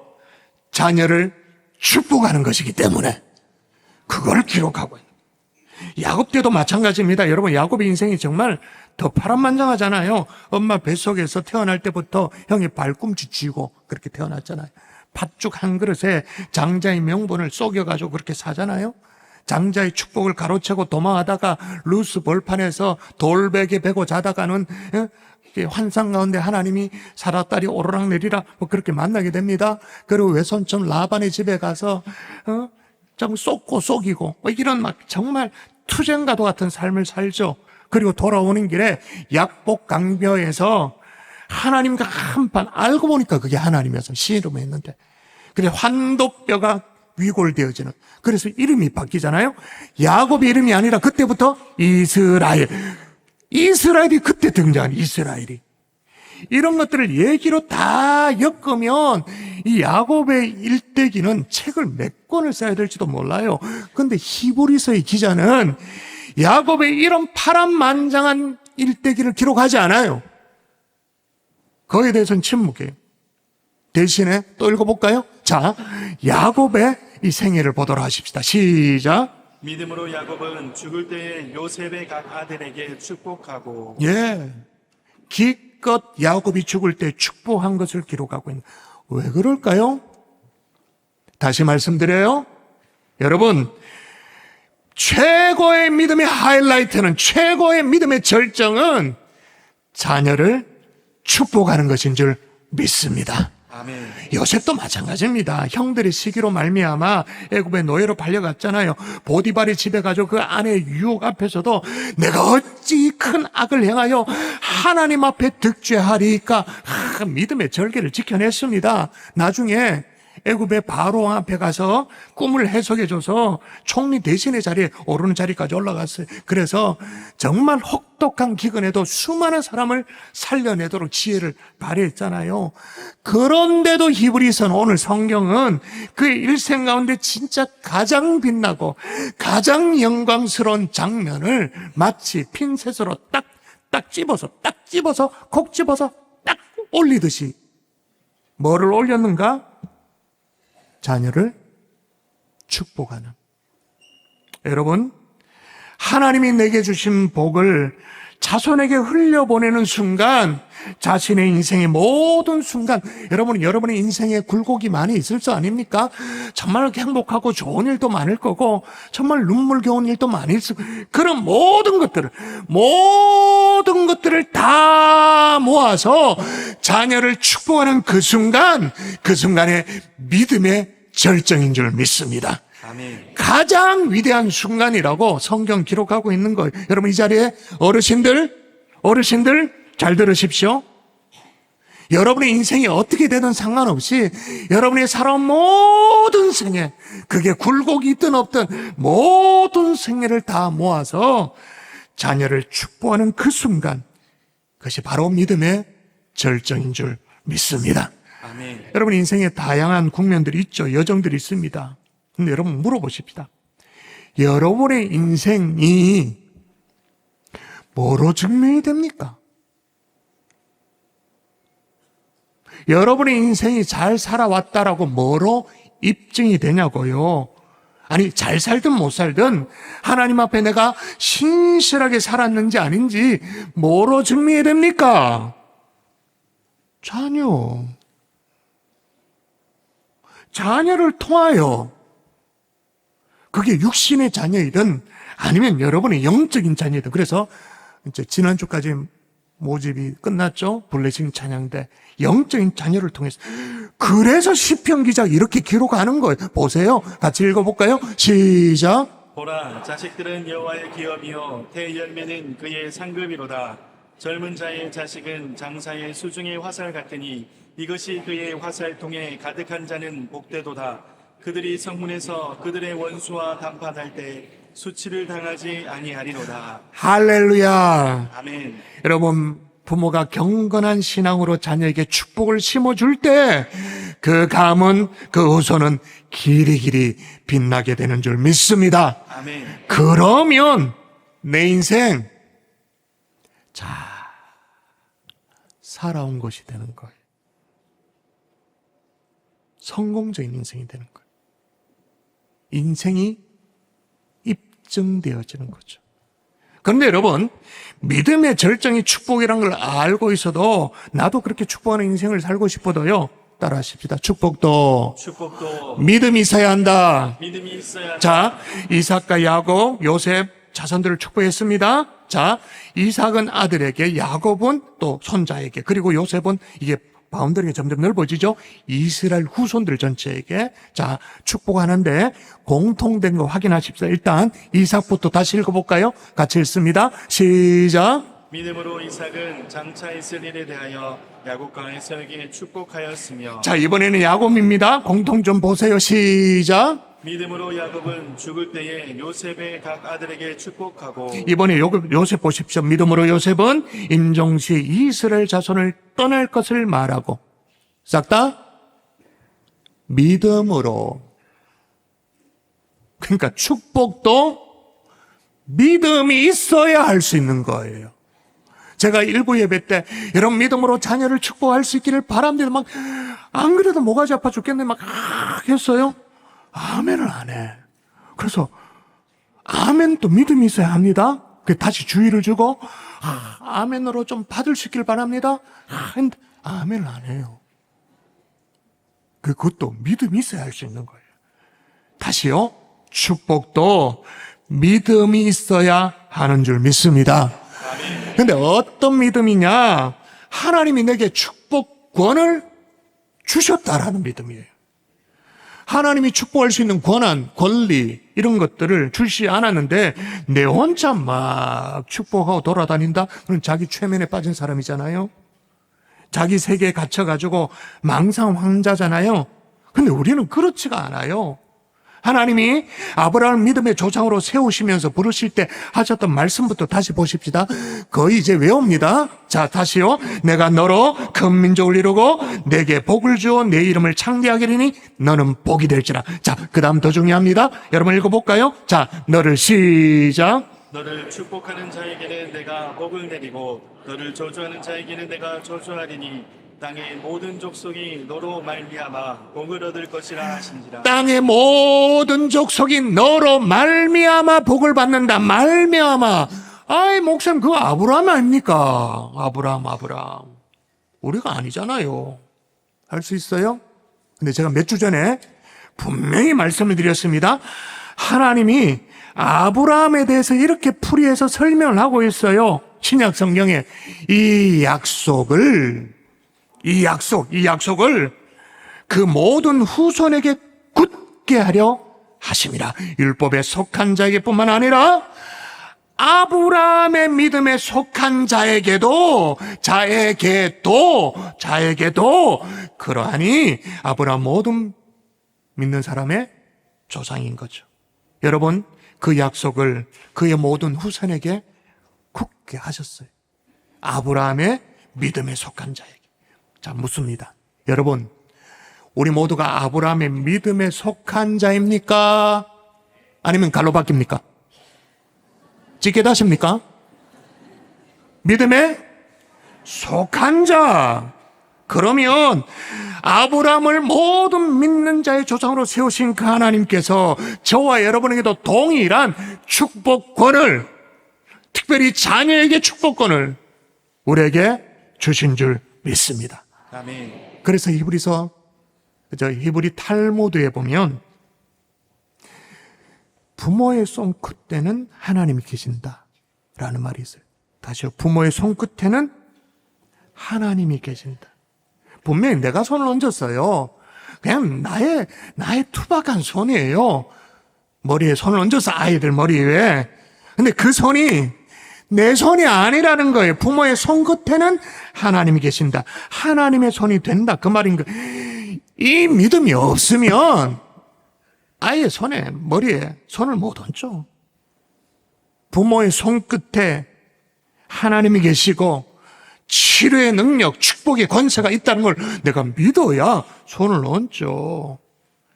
자녀를 축복하는 것이기 때문에 그걸 기록하고 있는 거예요. 야곱 때도 마찬가지입니다. 여러분, 야곱의 인생이 정말 더 파란만장하잖아요. 엄마 뱃속에서 태어날 때부터 형이 발꿈치 쥐고 그렇게 태어났잖아요. 팥죽 한 그릇에 장자의 명분을 속여가지고 그렇게 사잖아요. 장자의 축복을 가로채고 도망하다가 루스 벌판에서 돌베개 베고 자다가는 환상 가운데 하나님이 사라딸이 오르락내리락 뭐 그렇게 만나게 됩니다. 그리고 외손촌 라반의 집에 가서 좀 쏟고 속이고 뭐 이런 막 정말 투쟁과도 같은 삶을 살죠. 그리고 돌아오는 길에 약복 강벼에서 하나님과 한판 알고 보니까 그게 하나님이어서 씨름했는데 그래 환도뼈가 위골되어지는, 그래서 이름이 바뀌잖아요. 야곱의 이름이 아니라 그때부터 이스라엘이 그때 등장한 이스라엘이. 이런 것들을 얘기로 다 엮으면 이 야곱의 일대기는 책을 몇 권을 써야 될지도 몰라요. 그런데 히브리서의 기자는 야곱의 이런 파란만장한 일대기를 기록하지 않아요. 거기에 대해서는 침묵해요. 대신에 또 읽어볼까요? 자, 야곱의 이 생애를 보도록 하십시다. 시작. 믿음으로 야곱은 죽을 때에 요셉의 각 아들에게 축복하고. 예. 기껏 야곱이 죽을 때 축복한 것을 기록하고 있는. 왜 그럴까요? 다시 말씀드려요. 여러분, 최고의 믿음의 하이라이트는, 최고의 믿음의 절정은 자녀를 축복하는 것인 줄 믿습니다. 아멘. 요셉도 마찬가지입니다. 형들의 시기로 말미암아 애굽의 노예로 팔려갔잖아요. 보디발의 집에 가서 그 아내의 유혹 앞에서도 내가 어찌 큰 악을 행하여 하나님 앞에 득죄하리까 믿음의 절개를 지켜냈습니다. 나중에 애굽의 바로왕 앞에 가서 꿈을 해석해줘서 총리 대신의 자리에 오르는 자리까지 올라갔어요. 그래서 정말 혹독한 기근에도 수많은 사람을 살려내도록 지혜를 발휘했잖아요. 그런데도 히브리서는, 오늘 성경은 그의 일생 가운데 진짜 가장 빛나고 가장 영광스러운 장면을 마치 핀셋으로 딱 집어서 콕 집어서 딱 올리듯이 뭐를 올렸는가? 자녀를 축복하는. 여러분, 하나님이 내게 주신 복을 자손에게 흘려보내는 순간, 자신의 인생의 모든 순간, 여러분의 인생에 굴곡이 많이 있을 수 아닙니까? 정말 행복하고 좋은 일도 많을 거고, 정말 눈물겨운 일도 많이 있을 거고, 그런 모든 것들을 다 모아서 자녀를 축복하는 그 순간에 믿음의 절정인 줄 믿습니다. 아멘. 가장 위대한 순간이라고 성경 기록하고 있는 거예요. 여러분, 이 자리에 어르신들 잘 들으십시오. 여러분의 인생이 어떻게 되든 상관없이 여러분이 살아온 모든 생애, 그게 굴곡이 있든 없든 모든 생애를 다 모아서 자녀를 축복하는 그 순간, 그것이 바로 믿음의 절정인 줄 믿습니다. 아멘. 여러분 인생에 다양한 국면들이 있죠. 여정들이 있습니다. 근데 여러분 물어보십시다. 여러분의 인생이 뭐로 증명이 됩니까? 여러분의 인생이 잘 살아왔다라고 뭐로 입증이 되냐고요? 아니, 잘 살든 못 살든 하나님 앞에 내가 신실하게 살았는지 아닌지 뭐로 증명이 됩니까? 자녀를 통하여, 그게 육신의 자녀이든 아니면 여러분의 영적인 자녀이든. 그래서 이제 지난주까지 모집이 끝났죠. 블레싱 찬양대. 영적인 자녀를 통해서. 그래서 시편 기자가 이렇게 기록하는 거예요. 보세요. 같이 읽어볼까요? 시작. 보라, 자식들은 여호와의 기업이요 대열매는 그의 상급이로다. 젊은 자의 자식은 장사의 수중의 화살 같으니 이것이 그의 화살통에 가득한 자는 복되도다. 그들이 성문에서 그들의 원수와談판할 때 수치를 당하지 아니하리로다. 할렐루야. 아멘. 여러분, 부모가 경건한 신앙으로 자녀에게 축복을 심어줄 때 그 가문, 그 후손은 길이길이 빛나게 되는 줄 믿습니다. 아멘. 그러면 내 인생 살아온 것이 되는 거예요. 성공적인 인생이 되는 거예요. 인생이 입증되어지는 거죠. 그런데 여러분, 믿음의 절정이 축복이라는 걸 알고 있어도 나도 그렇게 축복하는 인생을 살고 싶어도요. 따라하십시다. 축복도 믿음이 있어야 한다. 믿음이 있어야 자, 이삭과 야곱, 요셉 자손들을 축복했습니다. 자, 이삭은 아들에게, 야곱은 또 손자에게, 그리고 요셉은 이게 바운더리가 점점 넓어지죠. 이스라엘 후손들 전체에게 자 축복하는데 공통된 거 확인하십시오. 일단 이삭부터 다시 읽어볼까요? 같이 읽습니다. 시작. 믿음으로 이삭은 장차 있을 일에 대하여 야곱과 에서에게 축복하였으며 자, 이번에는 야곱입니다. 공통 좀 보세요. 시작. 믿음으로 야곱은 죽을 때에 요셉의 각 아들에게 축복하고 이번에 요셉 보십시오. 믿음으로 요셉은 임종시 이스라엘 자손을 떠날 것을 말하고 싹 다 믿음으로. 그러니까 축복도 믿음이 있어야 할 수 있는 거예요. 제가 일부 예배 때 여러분 믿음으로 자녀를 축복할 수 있기를 바랍니다. 막 안 그래도 목까지 아파 죽겠네 막 했어요. 아멘을 안 해. 그래서 아멘도 믿음이 있어야 합니다. 다시 주의를 주고 아멘으로 좀 받을 수 있길 바랍니다. 근데 아멘을 안 해요. 그것도 믿음이 있어야 할 수 있는 거예요. 다시요. 축복도 믿음이 있어야 하는 줄 믿습니다. 근데 어떤 믿음이냐? 하나님이 내게 축복권을 주셨다라는 믿음이에요. 하나님이 축복할 수 있는 권한, 권리 이런 것들을 주시지 않았는데 내 혼자 막 축복하고 돌아다닌다? 그건 자기 최면에 빠진 사람이잖아요. 자기 세계에 갇혀가지고 망상황자잖아요. 근데 우리는 그렇지가 않아요. 하나님이 아브라함을 믿음의 조상으로 세우시면서 부르실 때 하셨던 말씀부터 다시 보십시다. 거의 이제 외웁니다. 자, 다시요. 내가 너로 큰 민족을 이루고 내게 복을 주어 내 이름을 창대하게 하리니 너는 복이 될지라. 자, 그 다음 더 중요합니다. 여러분 읽어볼까요? 자, 너를 시작. 너를 축복하는 자에게는 내가 복을 내리고 너를 저주하는 자에게는 내가 저주하리니 땅의 모든 족속이 너로 말미암아 복을 얻을 것이라 하신지라. 땅의 모든 족속이 너로 말미암아 복을 받는다. 말미암아. 아이 목사님 그거 아브라함 아닙니까? 아브라함. 우리가 아니잖아요. 할 수 있어요? 근데 제가 몇 주 전에 분명히 말씀을 드렸습니다. 하나님이 아브라함에 대해서 이렇게 풀이해서 설명을 하고 있어요. 신약 성경에 이 약속을 그 모든 후손에게 굳게 하려 하심이라. 율법에 속한 자에게뿐만 아니라 아브라함의 믿음에 속한 자에게도 그러하니 아브라함 모든 믿는 사람의 조상인 거죠. 여러분, 그 약속을 그의 모든 후손에게 굳게 하셨어요. 아브라함의 믿음에 속한 자에게. 자, 묻습니다. 여러분, 우리 모두가 아브라함의 믿음에 속한 자입니까? 아니면 갈로 바뀝니까? 찢게 다십니까? 믿음에 속한 자. 그러면 아브라함을 모든 믿는 자의 조상으로 세우신 그 하나님께서 저와 여러분에게도 동일한 축복권을, 특별히 자녀에게 축복권을 우리에게 주신 줄 믿습니다. 아멘. 그래서 히브리 탈무드에 보면 부모의 손끝에는 하나님이 계신다라는 말이 있어요. 다시요. 부모의 손끝에는 하나님이 계신다. 분명히 내가 손을 얹었어요. 그냥 나의 투박한 손이에요. 머리에 손을 얹어서 아이들 머리 위에. 근데 그 손이 내 손이 아니라는 거예요. 부모의 손 끝에는 하나님이 계신다. 하나님의 손이 된다. 그 말인 거예요. 이 믿음이 없으면 아이의 손에, 머리에 손을 못 얹죠. 부모의 손끝에 하나님이 계시고 치료의 능력, 축복의 권세가 있다는 걸 내가 믿어야 손을 얹죠.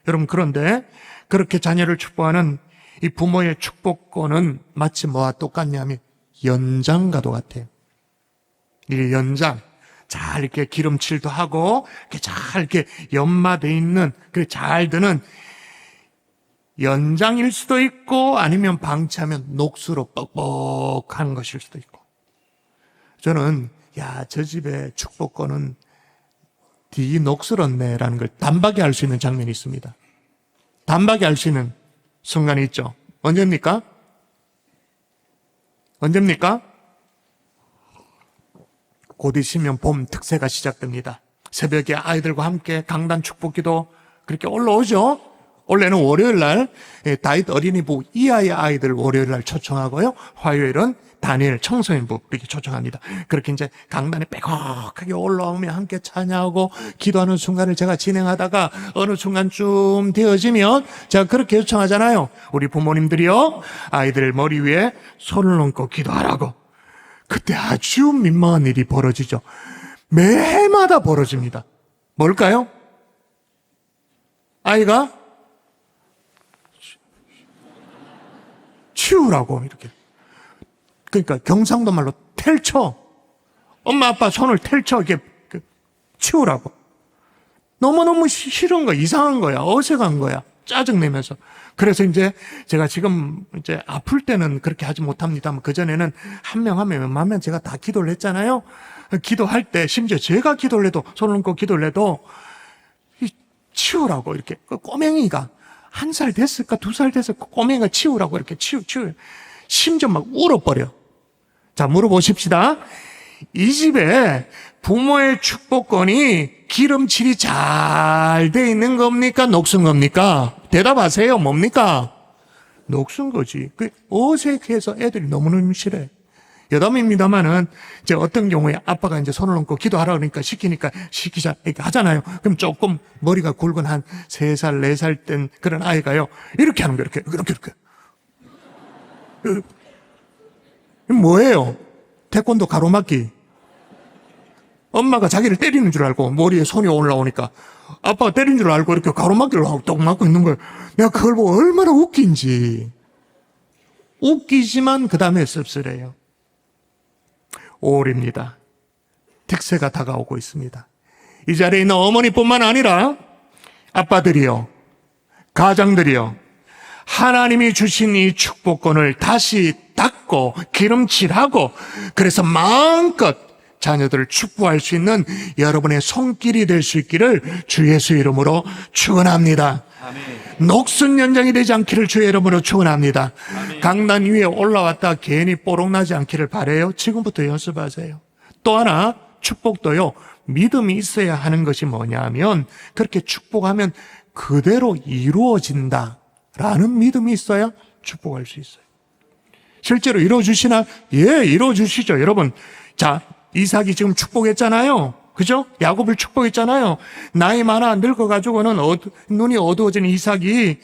여러분, 그런데 그렇게 자녀를 축복하는 이 부모의 축복권은 마치 뭐와 똑같냐면 연장과도 같아요. 이 연장, 잘 이렇게 기름칠도 하고 이렇게 잘 이렇게 연마돼 있는, 그 잘 드는 연장일 수도 있고 아니면 방치하면 녹수로 뻑뻑한 것일 수도 있고. 저는 저 집의 축복권은 네 녹슬었네라는 걸 단박에 알 수 있는 장면이 있습니다. 단박에 알 수 있는 순간이 있죠. 언제입니까? 언제입니까? 곧 있으면 봄 특세가 시작됩니다. 새벽에 아이들과 함께 강단 축복기도 그렇게 올라오죠. 원래는 월요일 날 다윗 어린이부 이하의 아이들 월요일 날 초청하고요. 화요일은 다니엘 청소년부 이렇게 초청합니다. 그렇게 이제 강단에 빼곡하게 올라오면 함께 찬양하고 기도하는 순간을 제가 진행하다가 어느 순간쯤 되어지면 제가 그렇게 요청하잖아요. 우리 부모님들이요, 아이들 머리 위에 손을 얹고 기도하라고. 그때 아주 민망한 일이 벌어지죠. 매해마다 벌어집니다. 뭘까요? 아이가 치우라고 이렇게. 그러니까 경상도 말로 텔쳐. 엄마 아빠 손을 텔쳐 이렇게 치우라고. 너무너무 싫은 거야. 이상한 거야. 어색한 거야. 짜증내면서. 그래서 이제 제가 지금 이제 아플 때는 그렇게 하지 못합니다만 그전에는 한 명 웬만하면 제가 다 기도를 했잖아요. 기도할 때 심지어 제가 기도를 해도 손을 얹고 기도를 해도 치우라고 이렇게 그 꼬맹이가 1살 됐을까 2살 됐을까 꼬맹이가 치우라고 이렇게 치우 심지어 막 울어버려. 자, 물어보십시다. 이 집에 부모의 축복권이 기름칠이 잘 돼 있는 겁니까? 녹슨 겁니까? 대답하세요. 뭡니까? 녹슨 거지. 그 어색해서 애들이 너무너무 싫어해. 여담입니다만은 이제 어떤 경우에 아빠가 이제 손을 얹고 기도하라 그러니까 시키자 이렇게 하잖아요. 그럼 조금 머리가 굵은 한 3살, 4살 된 그런 아이가요. 이렇게 하는 거예요. 이렇게. 뭐예요? 태권도 가로막기. 엄마가 자기를 때리는 줄 알고 머리에 손이 올라오니까 아빠가 때리는 줄 알고 이렇게 가로막기를 하고 딱 막고 있는 거예요. 내가 그걸 보고 얼마나 웃긴지. 웃기지만 그 다음에 씁쓸해요. 5월입니다. 특세가 다가오고 있습니다. 이 자리에 있는 어머니뿐만 아니라 아빠들이요, 가장들이요, 하나님이 주신 이 축복권을 다시 닦고 기름칠하고 그래서 마음껏 자녀들을 축복할 수 있는 여러분의 손길이 될 수 있기를 주 예수 이름으로 축원합니다. 녹슨 연장이 되지 않기를 주의 이름으로 축원합니다. 강단 위에 올라왔다 괜히 뽀록나지 않기를 바라요. 지금부터 연습하세요. 또 하나 축복도요, 믿음이 있어야 하는 것이 뭐냐면 그렇게 축복하면 그대로 이루어진다라는 믿음이 있어야 축복할 수 있어요. 실제로 이루어주시나? 예, 이루어주시죠. 여러분, 자, 이삭이 지금 축복했잖아요. 그죠? 야곱을 축복했잖아요. 나이 많아 늙어가지고는 눈이 어두워진 이삭이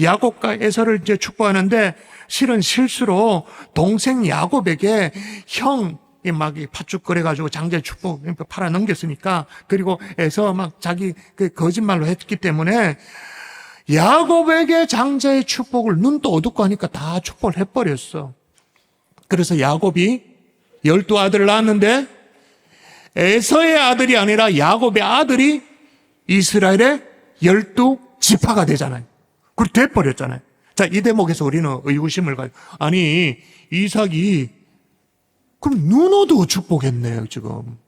야곱과 에서를 이제 축복하는데 실은 실수로 동생 야곱에게 형이 막 팥죽거려가지고 장제 축복 팔아 넘겼으니까, 그리고 에서 막 자기 그 거짓말로 했기 때문에 야곱에게 장자의 축복을 눈도 어둡고 하니까 다 축복을 해버렸어. 그래서 야곱이 12아들을 낳았는데 에서의 아들이 아니라 야곱의 아들이 이스라엘의 12지파가 되잖아요. 그리고 돼버렸잖아요. 자, 이 대목에서 우리는 의구심을 가요. 아니, 이삭이 그럼 눈 어두워 축복했네요, 지금.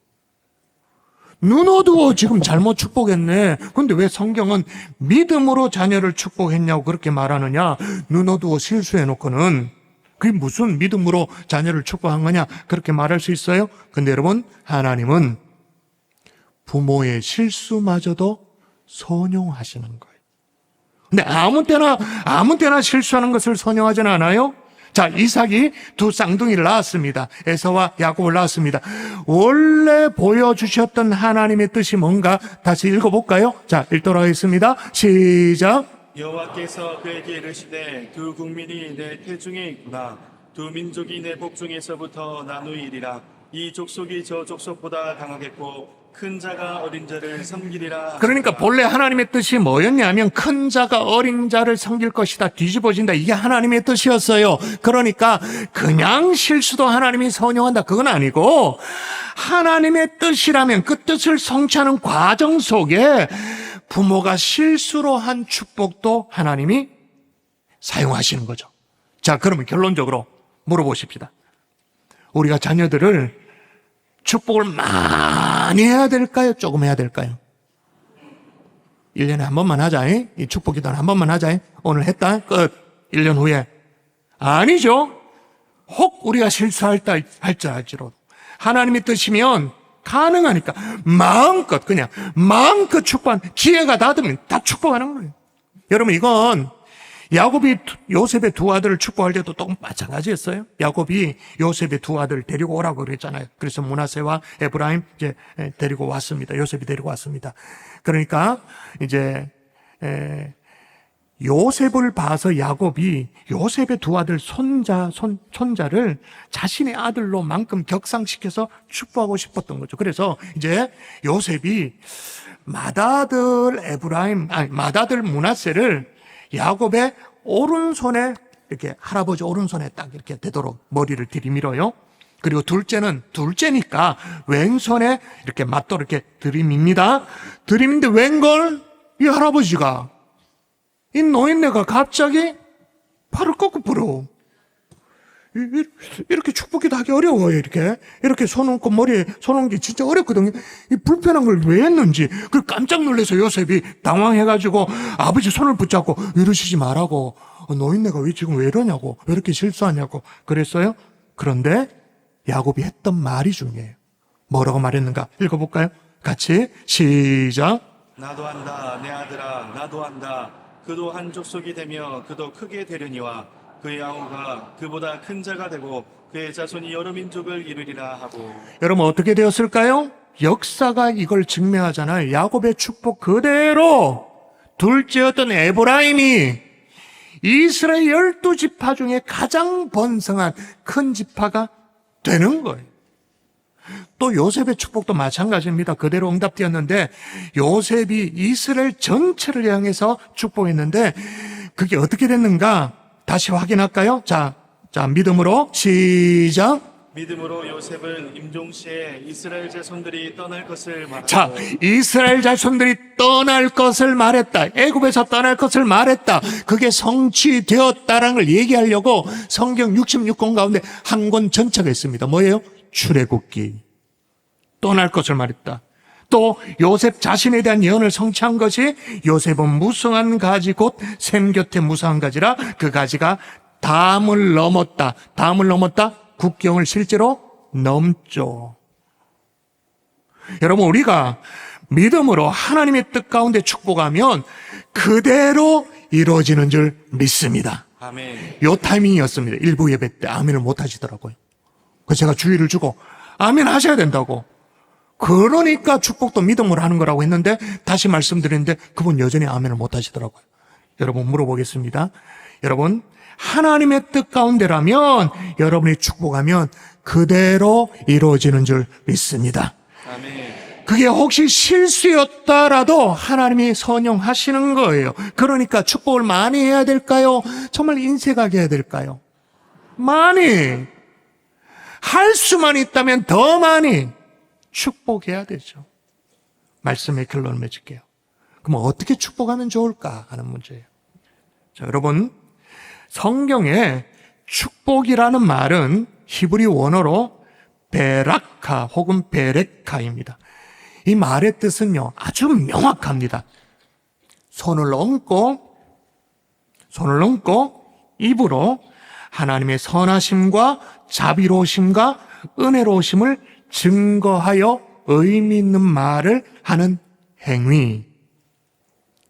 눈 어두워 지금 잘못 축복했네. 그런데 왜 성경은 믿음으로 자녀를 축복했냐고 그렇게 말하느냐? 눈 어두워 실수해놓고는 그게 무슨 믿음으로 자녀를 축복한 거냐? 그렇게 말할 수 있어요? 근데 여러분, 하나님은 부모의 실수마저도 선용하시는 거예요. 근데 아무 때나 실수하는 것을 선용하지는 않아요? 자, 이삭이 두 쌍둥이를 낳았습니다. 에서와 야곱을 낳았습니다. 원래 보여주셨던 하나님의 뜻이 뭔가 다시 읽어볼까요? 자, 읽도록 하겠습니다. 시작. 여호와께서 그에게 이르시되 두 국민이 내 태중에 있구나. 두 민족이 내 복중에서부터 나누이리라. 이 족속이 저 족속보다 강하겠고 큰 자가 어린 자를 섬기리라. 그러니까 본래 하나님의 뜻이 뭐였냐면 큰 자가 어린 자를 섬길 것이다. 뒤집어진다. 이게 하나님의 뜻이었어요. 그러니까 그냥 실수도 하나님이 선용한다. 그건 아니고 하나님의 뜻이라면 그 뜻을 성취하는 과정 속에 부모가 실수로 한 축복도 하나님이 사용하시는 거죠. 자, 그러면 결론적으로 물어보십시다. 우리가 자녀들을 축복을 많이 해야 될까요? 조금 해야 될까요? 1년에 한 번만 하자. 이 축복 기도는 한 번만 하자. 오늘 했다. 끝. 1년 후에. 아니죠. 혹 우리가 실수할다 할지라도 하나님의 뜻이면 가능하니까 마음껏 그냥 마음껏 축복한 기회가 닿으면 다 축복하는 거예요. 여러분 이건 야곱이 요셉의 두 아들을 축복할 때도 또 마찬가지였어요. 야곱이 요셉의 두 아들을 데리고 오라고 그랬잖아요. 그래서 므낫세와 에브라임 이제 데리고 왔습니다. 요셉이 데리고 왔습니다. 그러니까 이제 요셉을 봐서 야곱이 요셉의 두 아들 손자를 자신의 아들로만큼 격상시켜서 축복하고 싶었던 거죠. 그래서 이제 요셉이 맏아들 므낫세를 야곱의 오른손에 이렇게 할아버지 오른손에 딱 이렇게 되도록 머리를 들이밀어요. 그리고 둘째니까 왼손에 이렇게 맞도록 이렇게 들이밉니다. 들이미는데 웬걸 이 할아버지가 이 노인네가 갑자기 팔을 거꾸로 풀어. 이렇게 축복기도 하기 어려워요. 이렇게 손 얹고 머리에 손 얹기 진짜 어렵거든요. 이 불편한 걸 왜 했는지 그 깜짝 놀라서 요셉이 당황해가지고 아버지 손을 붙잡고 이러시지 말라고. 노인네가 지금 왜 이러냐고, 왜 이렇게 실수하냐고 그랬어요. 그런데 야곱이 했던 말이 중요해요. 뭐라고 말했는가 읽어볼까요? 같이 시작. 나도 한다 내 아들아 나도 한다. 그도 한 족속이 되며 그도 크게 되려니와 그의 아우가 그보다 큰 자가 되고 그의 자손이 여러 민족을 이루리라 하고. 여러분 어떻게 되었을까요? 역사가 이걸 증명하잖아요. 야곱의 축복 그대로 둘째였던 에브라임이 이스라엘 12지파 중에 가장 번성한 큰 지파가 되는 거예요. 또 요셉의 축복도 마찬가지입니다. 그대로 응답되었는데 요셉이 이스라엘 전체를 향해서 축복했는데 그게 어떻게 됐는가? 다시 확인할까요? 자, 믿음으로 시작. 믿음으로 요셉은 임종시에 이스라엘 자손들이 떠날 것을 말하고. 자, 이스라엘 자손들이 떠날 것을 말했다. 애굽에서 떠날 것을 말했다. 그게 성취되었다라는 걸 얘기하려고 성경 66권 가운데 한 권 전체가 있습니다. 뭐예요? 출애굽기. 떠날 것을 말했다. 또 요셉 자신에 대한 예언을 성취한 것이 요셉은 무성한 가지 곧 샘 곁에 무성한 가지라 그 가지가 담을 넘었다. 국경을 실제로 넘죠. 여러분 우리가 믿음으로 하나님의 뜻 가운데 축복하면 그대로 이루어지는 줄 믿습니다. 아멘. 요 타이밍이었습니다. 일부 예배 때 아멘을 못 하시더라고요. 그래서 제가 주의를 주고 아멘 하셔야 된다고. 그러니까 축복도 믿음으로 하는 거라고 했는데 다시 말씀드리는데 그분 여전히 아멘을 못 하시더라고요. 여러분 물어보겠습니다. 여러분 하나님의 뜻 가운데라면 여러분이 축복하면 그대로 이루어지는 줄 믿습니다. 아멘. 그게 혹시 실수였다라도 하나님이 선용하시는 거예요. 그러니까 축복을 많이 해야 될까요? 정말 인색하게 해야 될까요? 많이. 할 수만 있다면 더 많이 축복해야 되죠. 말씀의 결론을 맺을게요. 그럼 어떻게 축복하면 좋을까 하는 문제예요. 자, 여러분 성경에 축복이라는 말은 히브리 원어로 베라카 혹은 베레카입니다. 이 말의 뜻은요 아주 명확합니다. 손을 얹고 입으로 하나님의 선하심과 자비로우심과 은혜로우심을 증거하여 의미 있는 말을 하는 행위.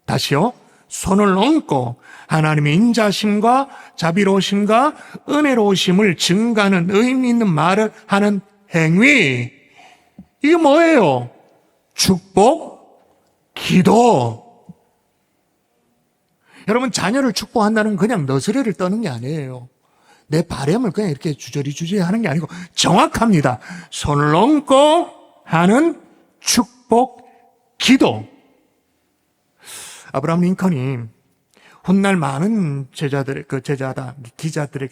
다시요. 손을 얹고 하나님의 인자심과 자비로우심과 은혜로우심을 증가하는 의미 있는 말을 하는 행위. 이게 뭐예요? 축복, 기도. 여러분, 자녀를 축복한다는 그냥 너스레를 떠는 게 아니에요. 내 바램을 그냥 이렇게 주저리 하는 게 아니고 정확합니다. 손을 얹고 하는 축복, 기도. 아브라함 링컨이 훗날 많은 기자들에게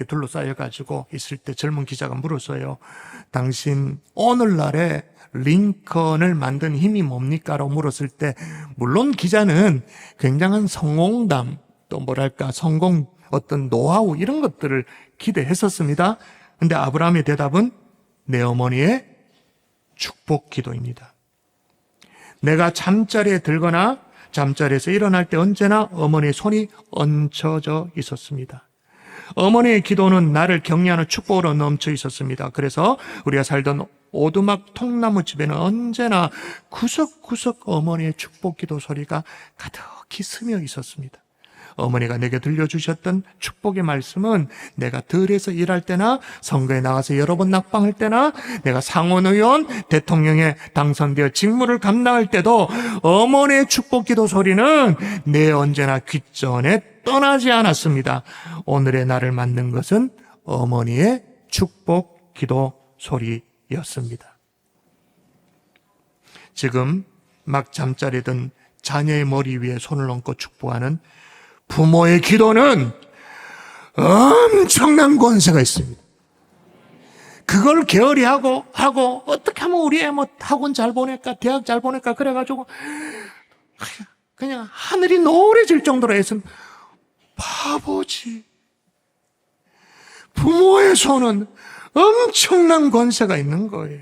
둘러싸여가지고 있을 때 젊은 기자가 물었어요. 당신 오늘날에 링컨을 만든 힘이 뭡니까? 라고 물었을 때, 물론 기자는 굉장한 성공담, 또 뭐랄까, 성공 어떤 노하우 이런 것들을 기대했었습니다. 근데 아브라함의 대답은 내 어머니의 축복 기도입니다. 내가 잠자리에 들거나 잠자리에서 일어날 때 언제나 어머니의 손이 얹혀져 있었습니다. 어머니의 기도는 나를 격려하는 축복으로 넘쳐 있었습니다. 그래서 우리가 살던 오두막 통나무 집에는 언제나 구석구석 어머니의 축복 기도 소리가 가득히 스며 있었습니다. 어머니가 내게 들려주셨던 축복의 말씀은 내가 들에서 일할 때나 선거에 나가서 여러 번 낙방할 때나 내가 상원의원, 대통령에 당선되어 직무를 감당할 때도 어머니의 축복 기도 소리는 내 언제나 귓전에 떠나지 않았습니다. 오늘의 나를 만든 것은 어머니의 축복 기도 소리였습니다. 지금 막 잠자리에 든 자녀의 머리 위에 손을 얹고 축복하는 부모의 기도는 엄청난 권세가 있습니다. 그걸 게으리하고 어떻게 하면 우리 애 뭐 학원 잘 보낼까, 대학 잘 보낼까 그래가지고 그냥 하늘이 노래질 정도로 해서 바보지. 부모의 손은 엄청난 권세가 있는 거예요.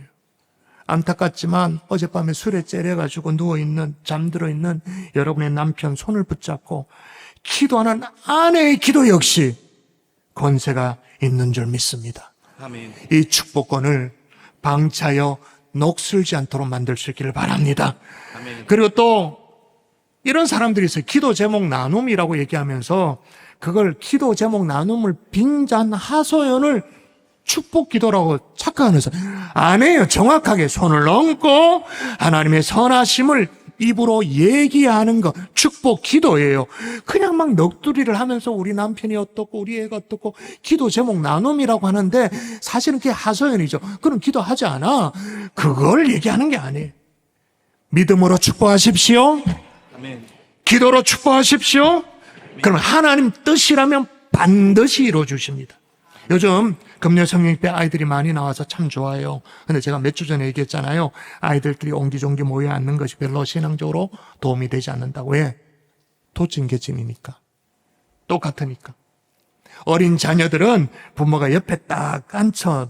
안타깝지만 어젯밤에 술에 째려가지고 누워있는, 잠들어 있는 여러분의 남편 손을 붙잡고 기도하는 아내의 기도 역시 권세가 있는 줄 믿습니다. 아멘. 이 축복권을 방치하여 녹슬지 않도록 만들 수 있기를 바랍니다. 아멘. 그리고 또 이런 사람들이 있어요. 기도 제목 나눔이라고 얘기하면서 그걸 기도 제목 나눔을 빙자한 하소연을 축복 기도라고 착각하는 사람. 아니에요. 정확하게 손을 얹고 하나님의 선하심을 입으로 얘기하는 거 축복 기도예요. 그냥 막 넋두리를 하면서 우리 남편이 어떻고 우리 애가 어떻고 기도 제목 나눔이라고 하는데 사실은 그게 하소연이죠. 그럼 기도하지 않아. 그걸 얘기하는 게 아니에요. 믿음으로 축복하십시오. 아멘. 기도로 축복하십시오. 그럼 하나님 뜻이라면 반드시 이루어 주십니다. 요즘 금요 성령집회 아이들이 많이 나와서 참 좋아요. 근데 제가 몇 주 전에 얘기했잖아요. 아이들끼리 옹기종기 모여 앉는 것이 별로 신앙적으로 도움이 되지 않는다고. 왜? 도찐개찐이니까. 똑같으니까. 어린 자녀들은 부모가 옆에 딱 앉혀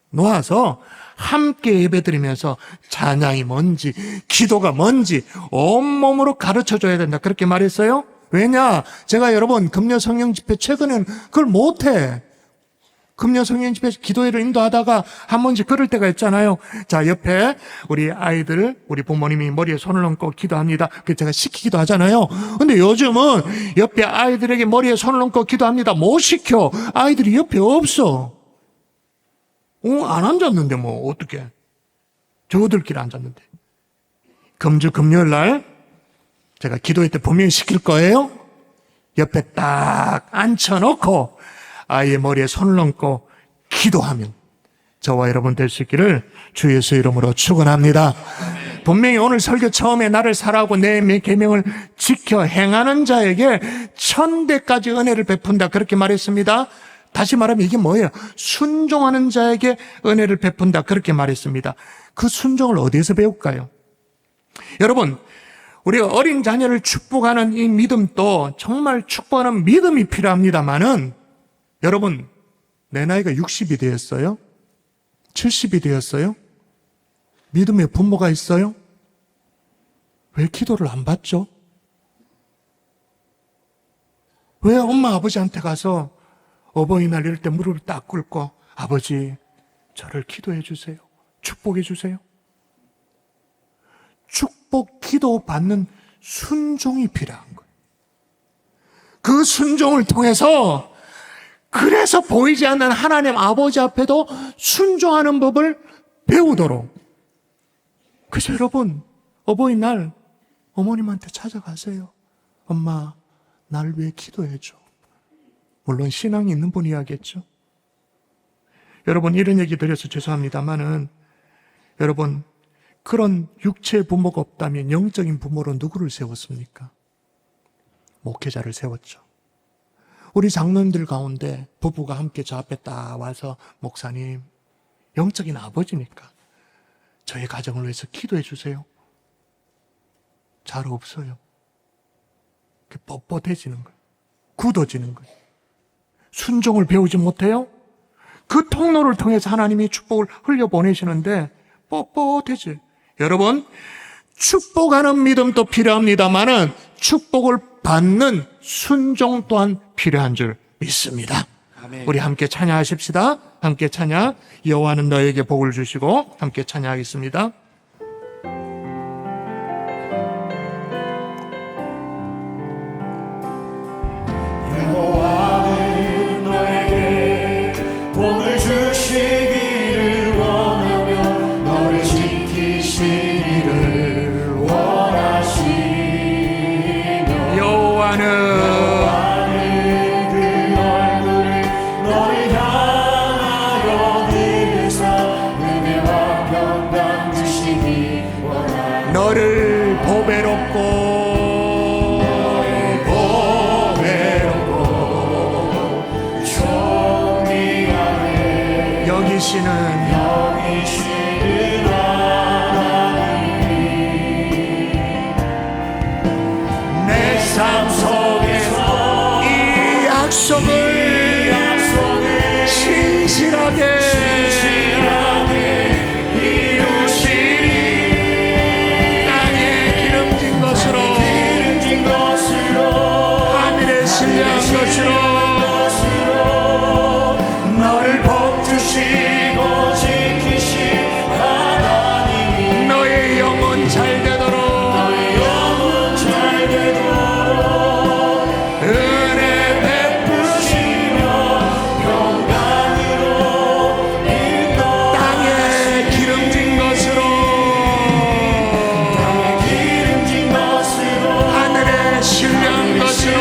놓아서 함께 예배드리면서 찬양이 뭔지 기도가 뭔지 온몸으로 가르쳐줘야 된다. 그렇게 말했어요. 왜냐? 제가 여러분 금요 성령집회 최근에는 그걸 못해. 금요 성령집회 기도회를 인도하다가 한 번씩 그럴 때가 있잖아요. 자, 옆에 우리 아이들, 우리 부모님이 머리에 손을 얹고 기도합니다. 그래서 제가 시키기도 하잖아요. 근데 요즘은 옆에 아이들에게 머리에 손을 얹고 기도합니다. 못 시켜. 아이들이 옆에 없어. 안 앉았는데 뭐 어떻게? 저들끼리 앉았는데. 금주 금요일 날 제가 기도회 때 분명히 시킬 거예요. 옆에 딱 앉혀놓고 아이의 머리에 손을 얹고 기도하면 저와 여러분 될 수 있기를 주 예수 이름으로 축원합니다. 분명히 오늘 설교 처음에 나를 사랑하고 내 계명을 지켜 행하는 자에게 1000배까지 은혜를 베푼다 그렇게 말했습니다. 다시 말하면 이게 뭐예요? 순종하는 자에게 은혜를 베푼다 그렇게 말했습니다. 그 순종을 어디에서 배울까요? 여러분, 우리가 어린 자녀를 축복하는 이 믿음도 정말 축복하는 믿음이 필요합니다만은 여러분, 내 나이가 60이 되었어요? 70이 되었어요? 믿음의 부모가 있어요? 왜 기도를 안 받죠? 왜 엄마 아버지한테 가서 어버이날 이럴 때 무릎을 딱 꿇고 아버지 저를 기도해 주세요. 축복해 주세요. 축복 기도 받는 순종이 필요한 거예요. 그 순종을 통해서 그래서 보이지 않는 하나님 아버지 앞에도 순종하는 법을 배우도록. 그래서 여러분, 어버이날 어머님한테 찾아가세요. 엄마, 날 위해 기도해줘. 물론 신앙이 있는 분이야겠죠. 여러분, 이런 얘기 드려서 죄송합니다만은, 여러분, 그런 육체 부모가 없다면 영적인 부모로 누구를 세웠습니까? 목회자를 세웠죠. 우리 장로님들 가운데 부부가 함께 저 앞에 딱 와서, 목사님, 영적인 아버지니까 저희 가정을 위해서 기도해 주세요. 잘 없어요. 뻣뻣해지는 거예요. 굳어지는 거예요. 순종을 배우지 못해요? 그 통로를 통해서 하나님이 축복을 흘려보내시는데 뻣뻣해져요. 여러분, 축복하는 믿음도 필요합니다만은 축복을 받는 순종 또한 필요한 줄 믿습니다. 우리 함께 찬양하십시다. 함께 찬양. 여호와는 너에게 복을 주시고, 함께 찬양하겠습니다. 여호와는 너에게 복을 주시기를 원하며 너를 지키시기를 원하시며 여호와는 그 얼굴을 너를 향하여 들으사 은혜와 평강 주시기 원하며 너를 보배롭고 여기시는 내 삶 속에서 이 약속을 신실하게 이루시리. 땅에 기름진 것으로 하늘에 신뢰한 것으로 너를 복 주시고 지키시 하나님이 너의 영혼 잘 되도록 은혜 베푸시며 평강으로 인도하시니 땅에 기름진 것으로 하늘에 신뢰한 것으로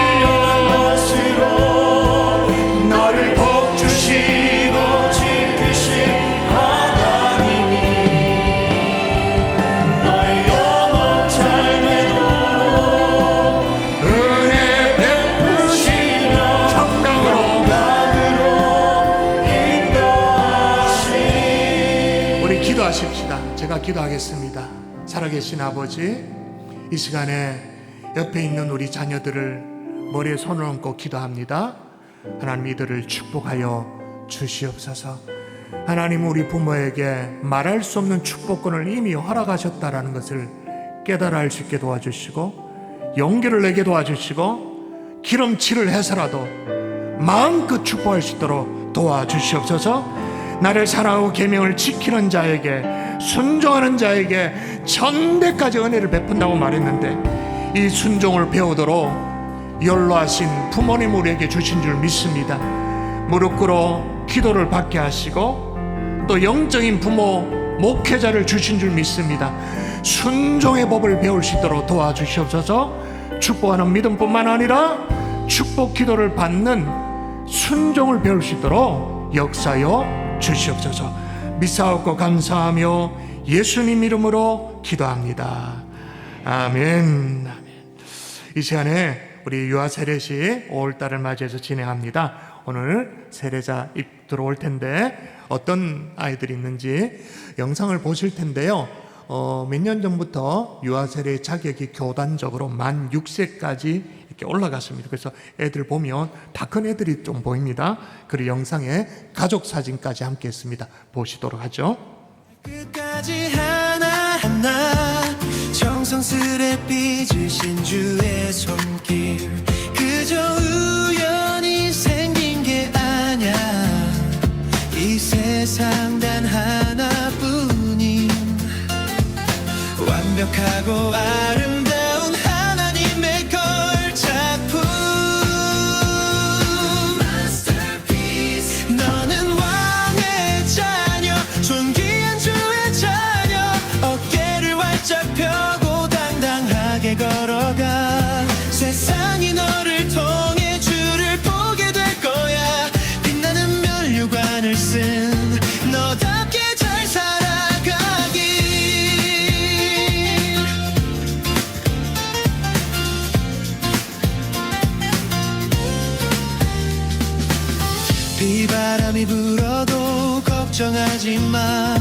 너를 복 주시고 지키시 하나님이 너의 영혼 잘 되도록 은혜 베푸시며 평강으로 인도하시니. 우리 기도하십시다. 제가 기도하겠습니다. 살아계신 아버지, 이 시간에 옆에 있는 우리 자녀들을 머리에 손을 얹고 기도합니다. 하나님, 이들을 축복하여 주시옵소서. 하나님, 우리 부모에게 말할 수 없는 축복권을 이미 허락하셨다라는 것을 깨달아 알 수 있게 도와주시고, 용기를 내게 도와주시고, 기름칠을 해서라도 마음껏 축복할 수 있도록 도와주시옵소서. 나를 사랑하고 계명을 지키는 자에게, 순종하는 자에게 전대까지 은혜를 베푼다고 말했는데, 이 순종을 배우도록 연로하신 부모님 우리에게 주신 줄 믿습니다. 무릎 꿇어 기도를 받게 하시고, 또 영적인 부모 목회자를 주신 줄 믿습니다. 순종의 법을 배울 수 있도록 도와주시옵소서. 축복하는 믿음뿐만 아니라 축복 기도를 받는 순종을 배울 수 있도록 역사여 주시옵소서. 믿사옵고 감사하며 예수님 이름으로 기도합니다. 아멘. 이 시간에 우리 유아 세례식 5월달을 맞이해서 진행합니다. 오늘 세례자 들어올 텐데 어떤 아이들이 있는지 영상을 보실 텐데요. 몇 년 전부터 유아 세례 자격이 교단적으로 만 6세까지 이렇게 올라갔습니다. 그래서 애들 보면 다 큰 애들이 좀 보입니다. 그리고 영상에 가족 사진까지 함께 했습니다. 보시도록 하죠. 끝까지 하나하나 정성스레 빚으신 주의 손길, 그저 우연히 생긴 게 아냐. 이 세상 단 하나뿐인 완벽하고 아름다운 하나님의 걸작품. 비바람이 불어도 걱정하지 마.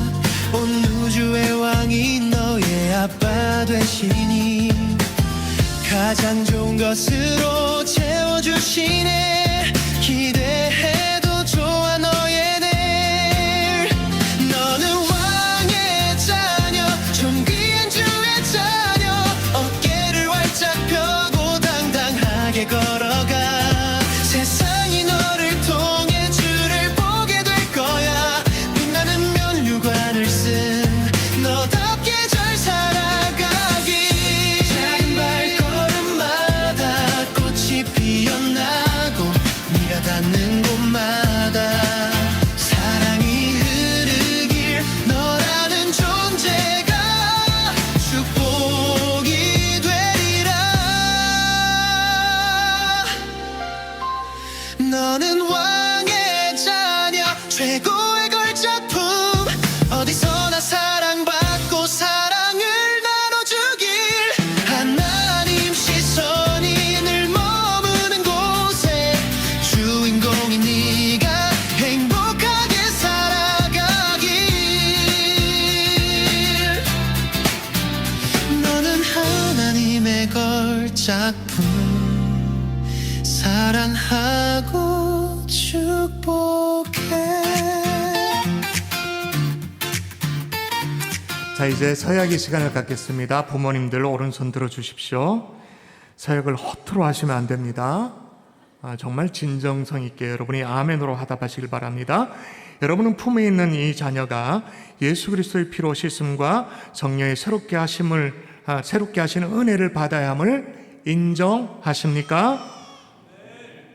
온 우주의 왕이 너의 아빠 되시니 가장 좋은 것으로 채워주시네. 기대해도 좋아 너의 내일. 너는 왕의 자녀, 존귀한 주의 자녀. 어깨를 활짝 펴고 당당하게 걸어가. 세상이 너를 통해 주를 보게 될 거야. 빛나는 면류관을 쓴 너답게 잘 살아가기. 작은 발걸음마다 꽃이 피어나고 네가 닿는 곳마다 사랑이 흐르길. 너라는 존재가 축복이 되리라. 너는 왕의 자녀, 최고의 걸작품. 어디서나 사랑받고 사랑을 나눠주길. 하나님 시선이 늘 머무는 곳에 주인공인 네가 행복하게 살아가길. 너는 하나님의 걸작품. 사랑하고 축복해. 자, 이제 서약의 시간을 갖겠습니다. 부모님들 오른손 들어 주십시오. 서약을 허투루 하시면 안 됩니다. 정말 진정성 있게 여러분이 아멘으로 화답하시길 바랍니다. 여러분은 품에 있는 이 자녀가 예수 그리스도의 피로 씻음과 성령의 새롭게 하시는 은혜를 받아야 함을 인정하십니까?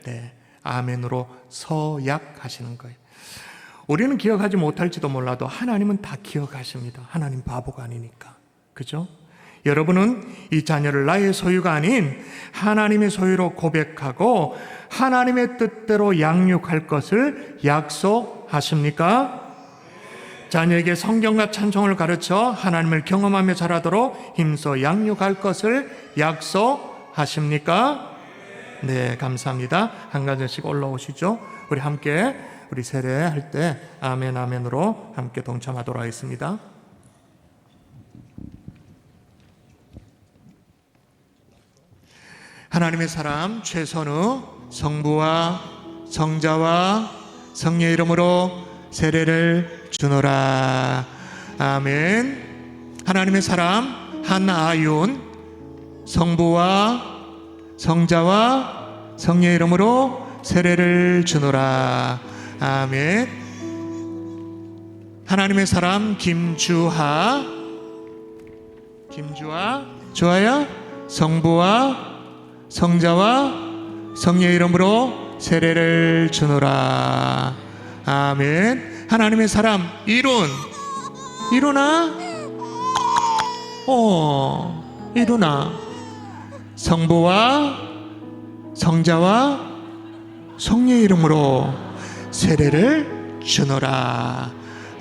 네, 아멘으로 서약하시는 거예요. 우리는 기억하지 못할지도 몰라도 하나님은 다 기억하십니다. 하나님 바보가 아니니까. 그죠? 여러분은 이 자녀를 나의 소유가 아닌 하나님의 소유로 고백하고 하나님의 뜻대로 양육할 것을 약속하십니까? 자녀에게 성경과 찬송을 가르쳐 하나님을 경험하며 자라도록 힘써 양육할 것을 약속하십니까? 네, 감사합니다. 한 가지씩 올라오시죠. 우리 함께 우리 세례할 때 아멘 아멘으로 함께 동참하도록 하겠습니다. 하나님의 사람 최선우 성부와 성자와 성령의 이름으로 세례를 주노라. 아멘. 하나님의 사람 한아윤 성부와 성자와 성령의 이름으로 세례를 주노라. 아멘. 하나님의 사람 김주하 주하야 성부와 성자와 성령의 이름으로 세례를 주노라. 아멘. 하나님의 사람 이룬아 성부와 성자와 성령의 이름으로 세례를 주노라.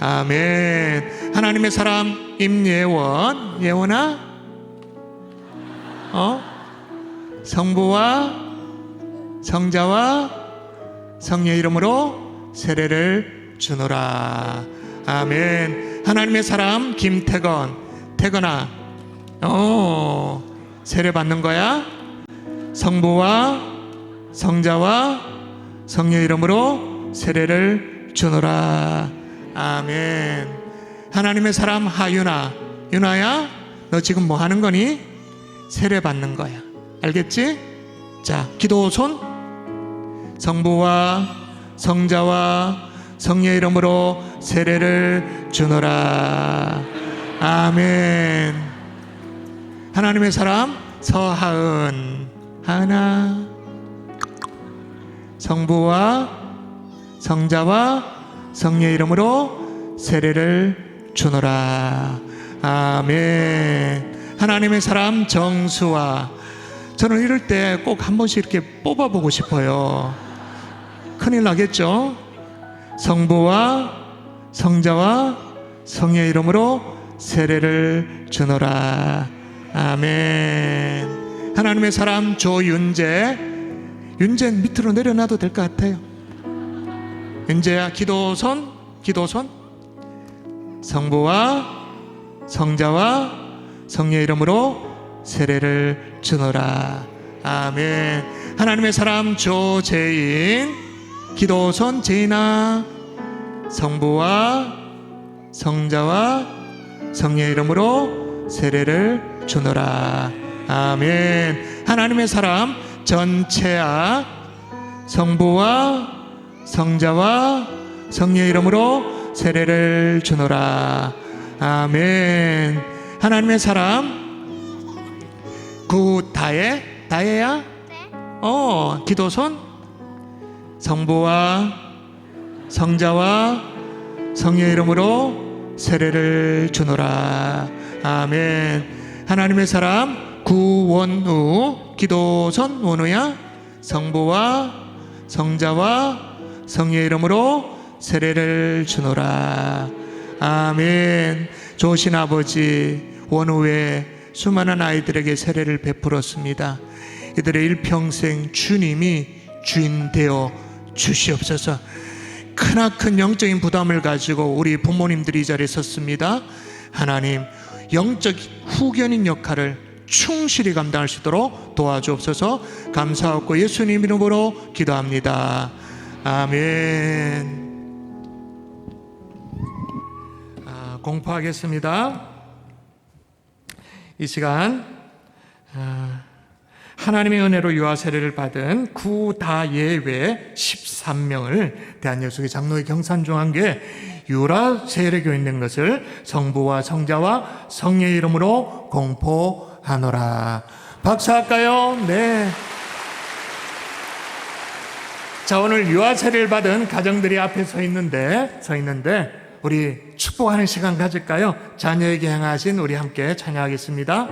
아멘. 하나님의 사람 예원아 성부와 성자와 성령의 이름으로 세례를 주노라. 아멘. 하나님의 사람 태건아 세례 받는 거야. 성부와 성자와 성령의 이름으로 세례를 주노라. 아멘. 하나님의 사람 윤아야 너 지금 뭐 하는 거니? 세례 받는 거야. 알겠지? 자, 기도 손. 성부와 성자와 성령의 이름으로 세례를 주노라. 아멘. 하나님의 사람 하은아 성부와 성자와 성령의 이름으로 세례를 주노라. 아멘. 하나님의 사람 정수와 저는 이럴 때 꼭 한 번씩 이렇게 뽑아보고 싶어요. 큰일 나겠죠? 성부와 성자와 성령의 이름으로 세례를 주노라. 아멘. 하나님의 사람 조윤재 밑으로 내려놔도 될 것 같아요. 이제 기도선 성부와 성자와 성령의 이름으로 세례를 주노라. 아멘. 하나님의 사람 조재인, 기도선 제인아, 성부와 성자와 성령의 이름으로 세례를 주노라. 아멘. 하나님의 사람 전채아, 성부와 성자와 성령의 이름으로 세례를 주노라. 아멘. 하나님의 사람 다혜야? 기도선 성부와 성자와 성령의 이름으로 세례를 주노라. 아멘. 하나님의 사람 구원우, 기도선 원우야, 성부와 성자와 성령의 이름으로 세례를 주노라. 아멘. 좋으신 아버지, 원후에 수많은 아이들에게 세례를 베풀었습니다. 이들의 일평생 주님이 주인 되어 주시옵소서. 크나큰 영적인 부담을 가지고 우리 부모님들이 이 자리에 섰습니다. 하나님, 영적 후견인 역할을 충실히 감당할 수 있도록 도와주옵소서. 감사하고 예수님 이름으로 기도합니다. 아멘. 공포하겠습니다. 이 시간 하나님의 은혜로 유아 세례를 받은 구다예외 13명을 대한예수교 장로회 경산중앙교회 유라 세례교인 된 것을 성부와 성자와 성령의 이름으로 공포하노라. 박수할까요? 네. 자, 오늘 유아 세례를 받은 가정들이 앞에 서 있는데 우리 축복하는 시간 가질까요? 자녀에게 행하신 우리 함께 찬양하겠습니다.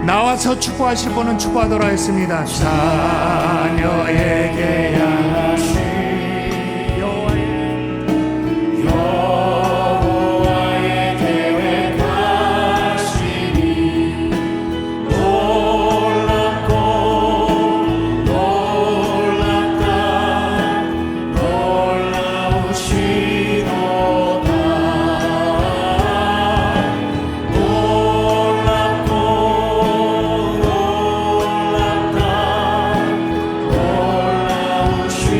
나와서 축복하실 분은 축복하도록 하겠습니다. 자녀에게 향하신 여호와의 계획하시니 놀랍고 놀랍다 놀라우시도다.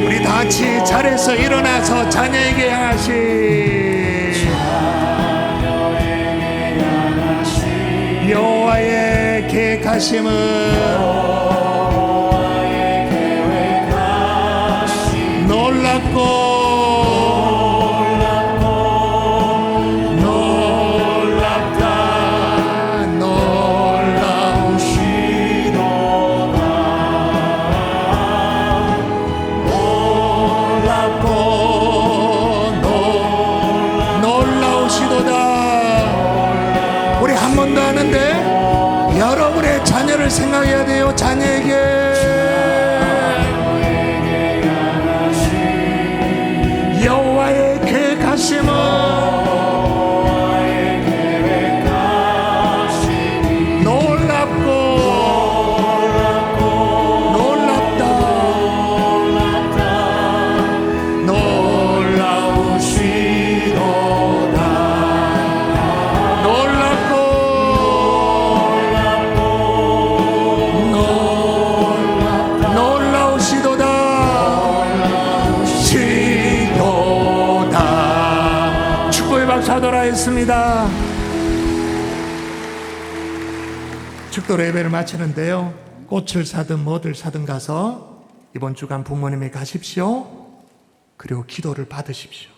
우리 다 같이 자리에서 일어나서 자녀에게 향하신 여호와의 계획하심은 놀랍고 놀랍다 놀라우시도다. 우리 한 번 더 하는데 여러분의 자녀를 생각해야 돼요. 자녀에게 여호와의 계획하심은 놀랍고 놀랍다 놀라우시도다. 놀랍고 놀라우시도다. 시도다. 축복의 박수 하도록 하겠습니다. 축도 예배를 마치는데요, 꽃을 사든 뭐를 사든 가서 이번 주간 부모님에 가십시오. 그리고 기도를 받으십시오.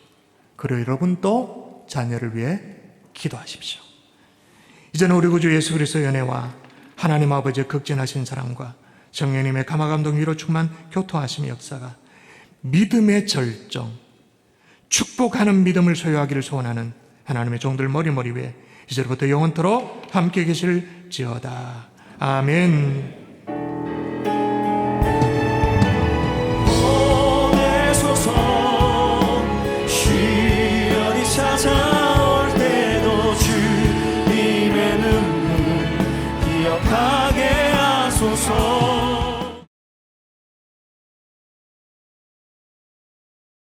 그리고 여러분 또 자녀를 위해 기도하십시오. 이제는 우리 구주 예수 그리스도의 은혜와 하나님 아버지의 극진하신 사랑과 성령님의 감화감동 위로 충만 교통하심의 역사가 믿음의 절정, 축복하는 믿음을 소유하기를 소원하는 하나님의 종들 머리 위에 이제부터 영원토록 함께 계실지어다. 아멘.